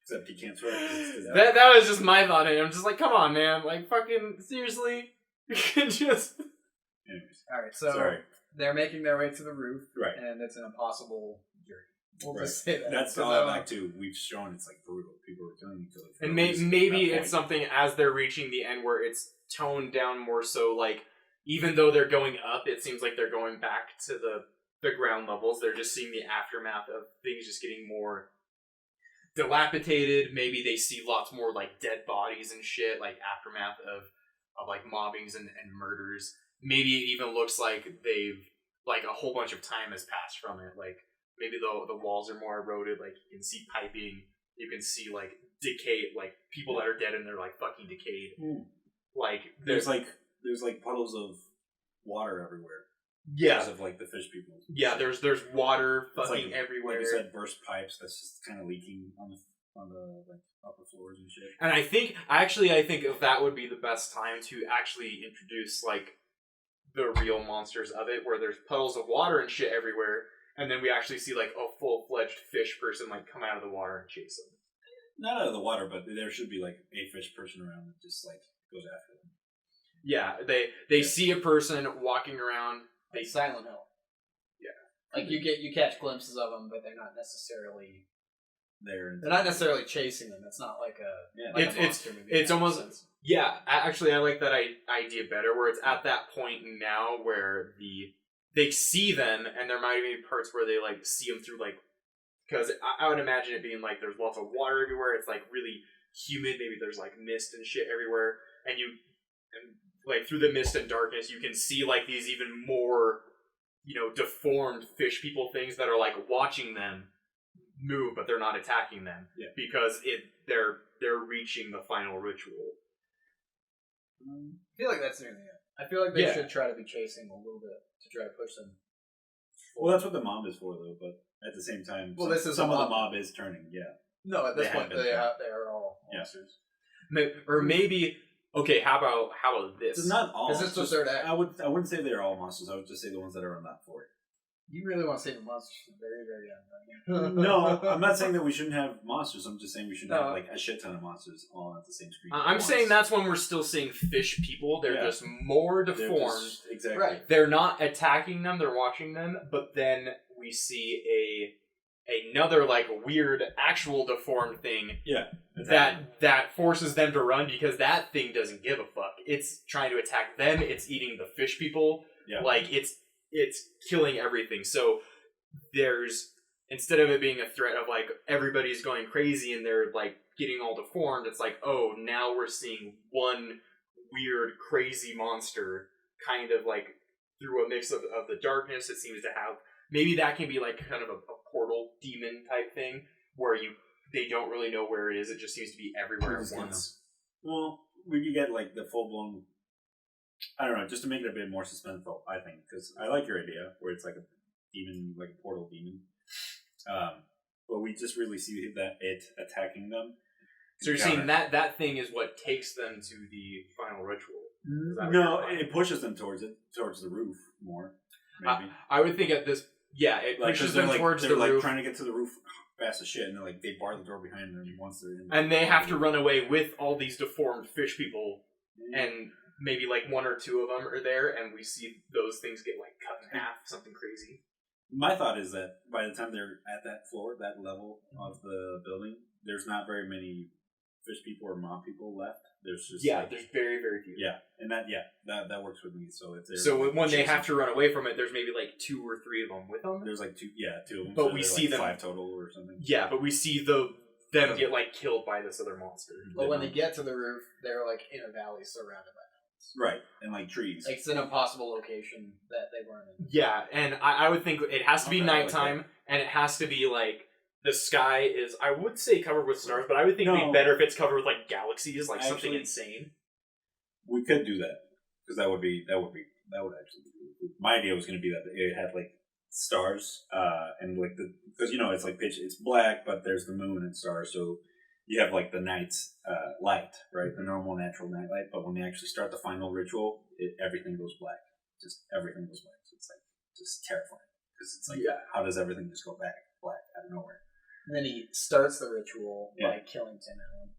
Except he can't swear. That was just my thought. I'm just like, come on, man. Like, fucking, seriously? You can just... Anyways. Alright, so they're making their way to the roof. Right. And it's an impossible journey. We'll just say that. That's all back to. We've shown it's like brutal. People are killing each other. And maybe it's something as they're reaching the end where it's toned down more so like even though they're going up, it seems like they're going back to the ground levels. They're just seeing the aftermath of things just getting more dilapidated. Maybe they see lots more like dead bodies and shit, like aftermath of like mobbings and murders. Maybe it even looks like they've like a whole bunch of time has passed from it. Like maybe the walls are more eroded. Like you can see piping. You can see like decay, like people that are dead and they're like fucking decayed. Like there's like puddles of water everywhere. Yeah, because of like the fish people. Yeah, there's water fucking like, everywhere. Like you said, burst pipes that's just kind of leaking on the like upper floors and shit. And I think if that would be the best time to actually introduce like the real monsters of it, where there's puddles of water and shit everywhere, and then we actually see like a full-fledged fish person like come out of the water and chase them. Not out of the water, but there should be like a fish person around that just like goes after them. Yeah, they see a person walking around. Like Silent Hill. Yeah, like you catch glimpses of them, but they're not necessarily there. They're not necessarily chasing them. It's not like a monster movie. It's almost actually I like that idea better, where it's at that point now where they see them, and there might be parts where they like see them through like, because I would imagine it being like there's lots of water everywhere. It's like really humid. Maybe there's like mist and shit everywhere, and like through the mist and darkness, you can see like these even more, deformed fish people things that are like watching them move, but they're not attacking them because they're reaching the final ritual. I feel like that's near the end. I feel like they should try to be chasing a little bit to try to push them. Well, that's what the mob is for, though. But at the same time, some of the mob is turning. Yeah. No, at this point they are all monsters. Or maybe. Okay, how about this? It's not all. Is this the third act? I wouldn't say they're all monsters. I would just say the ones that are not for it. You really want to say the monsters from the very, very end, right? No, I'm not saying that we shouldn't have monsters. I'm just saying we shouldn't have like a shit ton of monsters all at the same screen. I'm saying that's when we're still seeing fish people. They're just more deformed. Exactly. Right. They're not attacking them. They're watching them. But then we see another like weird actual deformed thing. Yeah. That forces them to run because that thing doesn't give a fuck. It's trying to attack them. It's eating the fish people. Yeah. Like it's killing everything. So there's, instead of it being a threat of like everybody's going crazy and they're like getting all deformed, it's like, oh, now we're seeing one weird crazy monster kind of like through a mix of the darkness. It seems to have, maybe that can be like kind of a portal demon type thing where they don't really know where it is. It just seems to be everywhere at once. Well, we could get like the full blown. I don't know, just to make it a bit more suspenseful, I think, because I like your idea where it's like a demon, like a portal demon. But we just really see that it attacking them. So you're saying that thing is what takes them to the final ritual? No, it pushes them towards the roof more. Maybe I would think at this, it pushes them towards the roof. They're like trying to get to the roof fast as shit, and they bar the door behind them once they're in. And they have to run away with all these deformed fish people, and maybe like one or two of them are there, and we see those things get like cut in half, something crazy. My thought is that by the time they're at that floor, that level of the building, there's not very many fish people or mob people left. There's just there's very, very few. Yeah, and that works with me. So when they have to run away from it, there's maybe like 2 or 3 of them with them. There's like 2 of them. But so we see like them 5 total or something. Yeah, but we see them get like killed by this other monster. But when they get to the roof, they're like in a valley surrounded by mountains. Right, and like trees. It's an impossible location that they weren't in. Yeah, and I would think it has to be nighttime, and it has to be like the sky is, I would say, covered with stars, but I would think it'd be better if it's covered with like galaxies, like something insane. We could do that because that would actually be really cool. My idea was going to be that it had like stars, and like because it's like it's black, but there's the moon and stars, so you have like the night's light, right? The normal natural night light, but when they actually start the final ritual, everything goes black. Just everything goes black. So it's like just terrifying because it's like how does everything just go black out of nowhere? And then he starts the ritual by killing Tim Allen.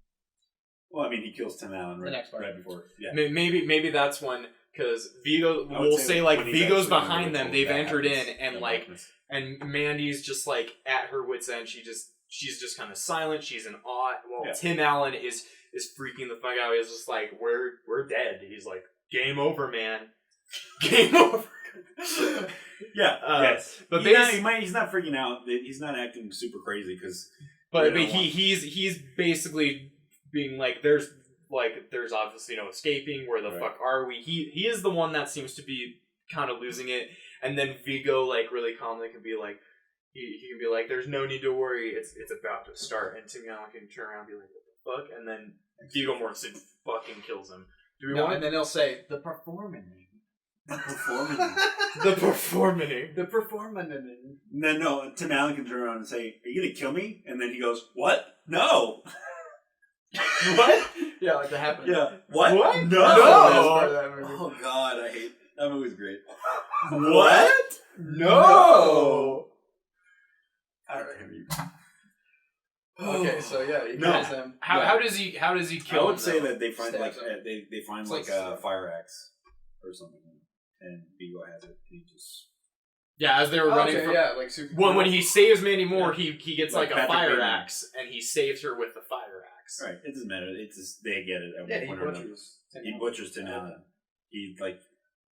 Well, I mean, he kills Tim Allen right before. Yeah, maybe that's when, because Vigo will say like Vigo's behind them. They've entered in, and like, and Mandy's just like at her wit's end. She's just kind of silent. She's in awe. Well, Tim Allen is freaking the fuck out. He's just like, we're dead. He's like, game over, man. Game over. Yeah. Yes. But he's not freaking out. He's not acting super crazy because. But he's basically being like, there's obviously no escaping. Where the fuck are we? He is the one that seems to be kind of losing it, and then Vigo like really calmly can be like, he can be like, there's no need to worry. It's about to start, and Tim Allen can turn around and be like, what the fuck, and then Viggo Mortensen fucking kills him. Do we want? And then he'll say the performing. The performing. The performing. The performing. And then Tim Allen can turn around and say, "Are you gonna kill me?" And then he goes, "What? No." What? Yeah, like that happened. Yeah. What? What? No. Oh God, I hate that movie's great. What? No. Okay, so yeah, he kills him. How does he kill him? I would say that they find they find It's like like a fire axe or something, and Vigo has it. And he just as they were running. Okay, from, like super. when he saves Mandy Moore, he gets like a Patrick fire Bateman. axe, and he saves her with the fire axe. right. It doesn't matter. It's just they get it at Yeah, one he point or another. butchers. He butchers Tim Allen. He like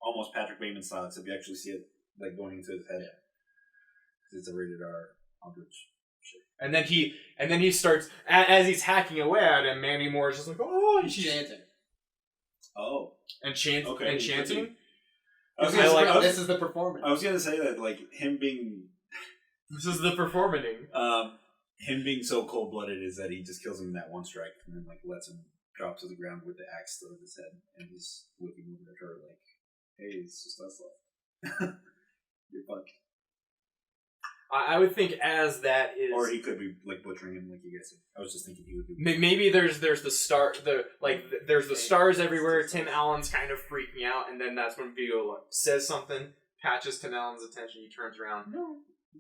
almost Patrick Bateman style, except you actually see it like going into his head. Yeah. It's a rated R Aldrich. And then he starts as he's hacking away at him. Mandy Moore is just like, oh, He's chanting. Oh, and chanting. This is the performance. I was gonna say that like him being This is the performing. him being so cold blooded is that he just kills him in that one strike and then like lets him drop to the ground with the axe still in his head and he's looking over at her like, hey, it's just us left. You're fucked. I would think as that is, or he could be like butchering him like you guys said. I was just thinking he would be. Maybe there's the star there's the stars everywhere. Tim Allen's kind of freaking out, and then that's when Vigo says something, catches Tim Allen's attention. He turns around,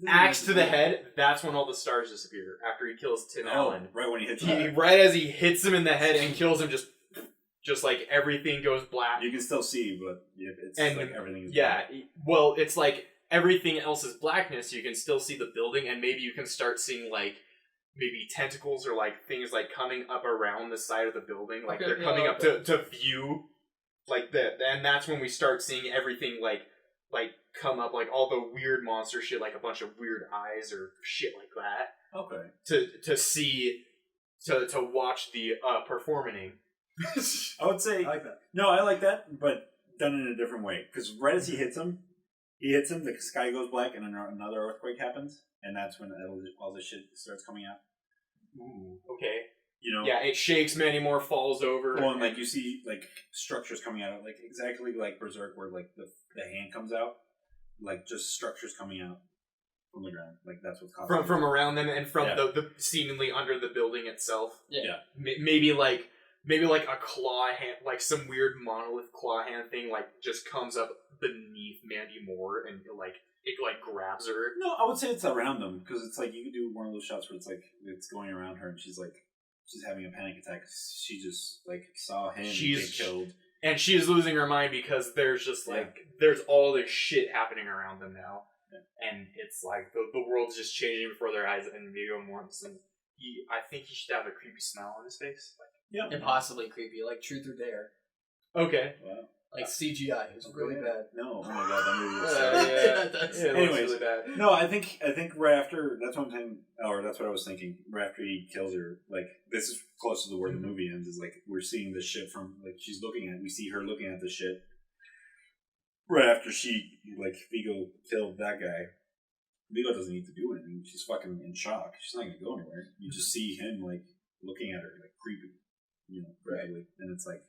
axe to the head. That's when all the stars disappear after he kills Tim Allen. Right when he hits him. Right as he hits him in the head and kills him, just like everything goes black. You can still see, but it's like everything is black. Well, it's like everything else is blackness. You can still see the building, and maybe you can start seeing like maybe tentacles or like things like coming up around the side of the building, like they're coming up to view, like that. And that's when we start seeing everything like come up, like all the weird monster shit, like a bunch of weird eyes or shit like that. Okay. To see to watch the performing. I would say I like that. No, I like that, but done in a different way. Because right as he hits him, the sky goes black, and then another earthquake happens, and that's when all this shit starts coming out. Ooh, okay. You know? Yeah, it shakes, Mandy Moore falls over. Well, and like you see like structures coming out, like exactly like Berserk, where like the hand comes out, like just structures coming out from the ground. Like that's what's causing from around them and from the seemingly under the building itself. Yeah. Maybe like a claw hand, like some weird monolith claw hand thing, like just comes up beneath Mandy Moore and it grabs her. No, I would say it's around them because it's like you could do one of those shots where it's like it's going around her and she's having a panic attack. She just like saw him get killed, and she is losing her mind because there's just there's all this shit happening around them now, and it's like the world's just changing before their eyes. And Viggo Mortensen, I think he should have a creepy smile on his face. Impossibly creepy, like Truth or Dare. Okay. Wow. Like CGI, it was really bad. No, oh my god, that movie was so anyways, really bad. No, I think right after that's what I was thinking. Right after he kills her, like this is close to where the movie ends. Is like we're seeing this shit from like we see her looking at the shit. Right after she Vigo killed that guy. Vigo doesn't need to do anything. She's fucking in shock. She's not gonna go anywhere. You just see him looking at her creepy. Gradually, and it's like,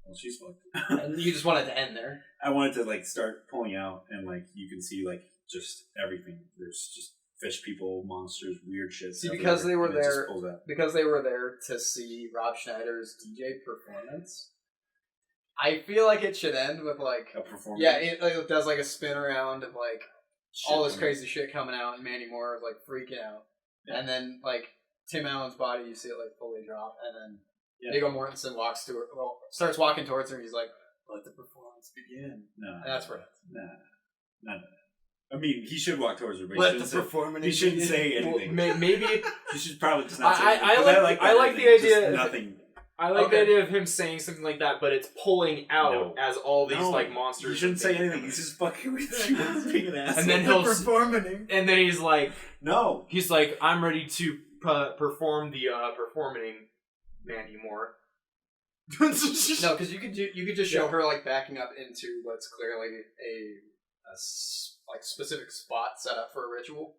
well, she's fucked. And you just wanted to end there. I wanted to start pulling out, and you can see just everything. There's just fish people, monsters, weird shit. See, because they were there to see Rob Schneider's DJ performance. I feel like it should end with a performance. Yeah, it does a spin around of all this crazy shit coming out, and Mandy Moore is freaking out, and then Tim Allen's body, you see it fully drop, and then Viggo Mortensen starts walking towards her, and he's like, "Let the performance begin." No, and that's where it's no. I mean, he should walk towards her, but he shouldn't say anything. Well, maybe he should probably just not say anything. I like the idea. Nothing. I like the Okay. idea of him saying something like that, but it's pulling out No. as all these No, like monsters. You shouldn't say and things. anything. He's just fucking with you. He's being an asshole. And then he'll performing. and then he's like, no. I'm ready to perform the performing anymore. No, because you could just show her like backing up into what's clearly a like specific spot set up for a ritual,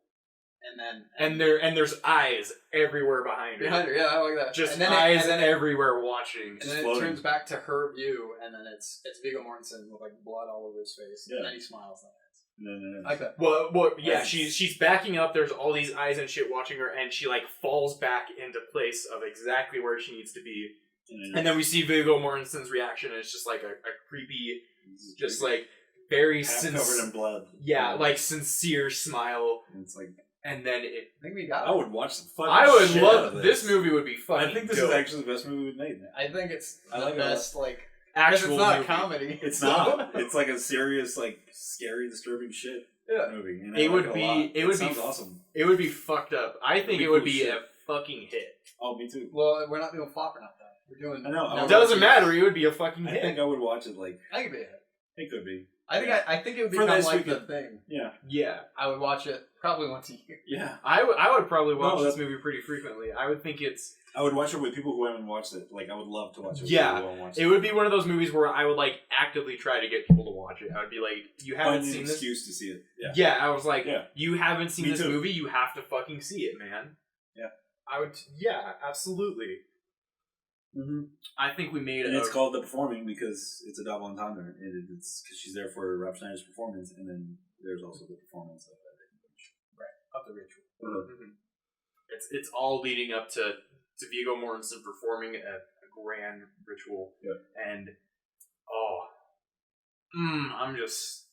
and there's eyes everywhere behind her. behind her. Yeah, I like that. Just and then eyes and then everywhere watching. And then it turns back to her view, and then it's Viggo Mortensen with like blood all over his face, Yeah. and then he smiles. No. I like that. Well, yeah, That's- she's backing up. There's all these eyes and shit watching her, and she like falls back into place of exactly where she needs to be. And then we see Viggo Mortensen's reaction, and it's just like a creepy, just like very covered in blood. Yeah, like sincere smile, And it's like, and then it. I think we got I it. would watch the fucking I would shit love out of this movie. Would be fucking. I think this dope. is actually the best movie we've made. I think it's I the like it a lot. best. Like, actual it's not movie. a comedy. It's so- not. It's like a serious, like scary, disturbing shit Yeah. movie. And I It like would a be- lot. it would be sounds awesome. It would be fucked up. I think be it would cool be shit. a fucking hit. Oh, me too. Well, we're not doing flop or not though. We're doing. I know, I no, would Doesn't matter. It would be a fucking I hit. think I would watch it. Like I think it'd be a hit. it could be. I think it would For become this, like we the could- thing. Yeah. Yeah, I would watch it probably once a year. Yeah. I would probably watch No, this that's- movie pretty frequently. I would think it's. I would watch it with people who haven't watched it. Like I would love to watch it with Yeah, people who haven't watched It would be one of those movies where I would like actively try to get people to watch it. I would be like, "You haven't Find an seen this." excuse to see it. Yeah. Yeah, I was like, Yeah. "You haven't seen Me this too. movie. You have to fucking see it, man." Yeah. I would. Yeah, absolutely. Mm-hmm. I think we made And it. it's called The Performing because it's a double entendre. It's because she's there for Rob Schneider's performance, and then there's also the performance of that. Of the ritual. Mhm. It's all leading up to Viggo Mortensen performing a grand ritual. Yeah. And I'm just.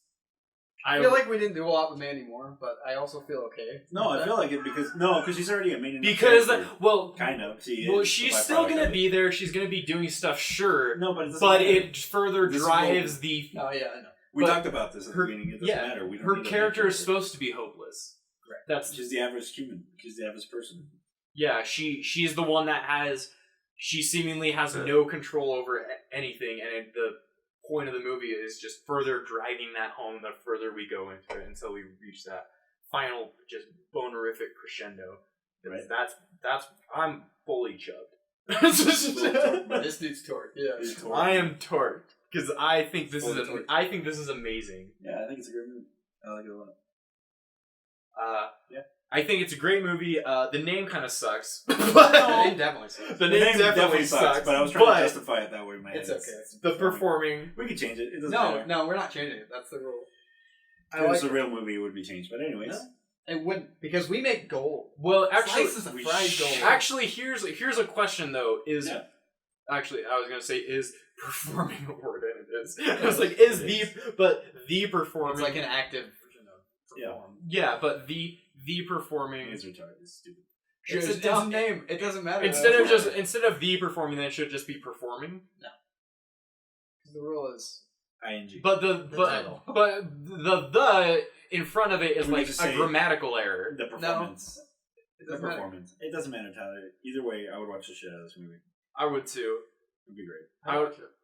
I feel like we didn't do a lot with Mandy Moore, but I also feel okay. No, I feel like it because she's already a main because character. Kind of. She is. she's a still byproduct gonna of it. be there. She's gonna be doing stuff, sure. No, but it doesn't But matter. it further This is drives the. Oh yeah, I know. We but talked about this at the beginning. It doesn't matter. We don't her need a main character is supposed to be hopeless. Correct. That's She's the average human. She's the average person. yeah. She's the one that has. She seemingly has no control over anything, and the point of the movie is just further driving that home the further we go into it until we reach that final just bonerific crescendo. Right. That's I'm fully chubbed. This dude's torqued. Yeah. He's torqued. I am torqued because I think this Fully is torqued. I think this is amazing. Yeah, I think it's a great movie. I like it a lot. Yeah. I think it's a great movie. The name kind of sucks. The name definitely sucks. The name definitely sucks, but I was trying but to justify it that way in my head. It's okay. the performing. We could change it. It doesn't No, matter. no, we're not changing it. That's the rule. If it was a real movie, it would be changed. But anyways, No. It wouldn't, because we make gold. Well, actually, Slices of we fried sh- gold. actually, here's a question though. Is Yeah. actually I was gonna say is performing a word and it is. I was like is the performing. It's like an active version of Yeah. perform. Yeah, but the performing. it's retarded. It's stupid. It's a dumb name. It doesn't matter. Instead of the performing, then it should just be performing. The rule is ING. But the title. but the in front of it is We like could just a say- grammatical error. The performance. It The doesn't matter. performance. It doesn't matter, Tyler. Either way, I would watch the shit out of this movie. I would too. It'd be great.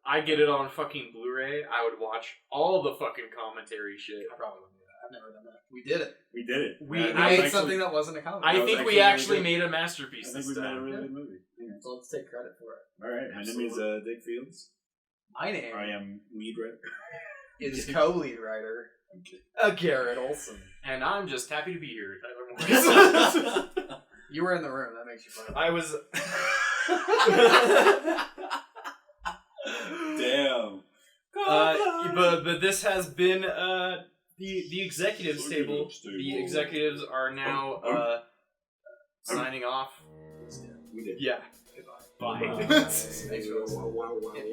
I get it on fucking Blu-ray. I would watch all the fucking commentary shit. I probably wouldn't do that. I've never done that. We did it. We did it. We- That We was made actually- something that wasn't a comedy. I was think actually we really actually good. made a masterpiece I think this we made a time. really Yeah. good movie. Yeah. So let's take credit for it. All right. My name is Dick Fields. My name I am lead writer. is co-lead writer Garrett Olson. And I'm just happy to be here, Tyler Morris. You were in the room. That makes you fun. I was. Damn. But this has been the executives table. The executives are now signing off. We did. Yeah. Goodbye. Bye. Thanks for listening.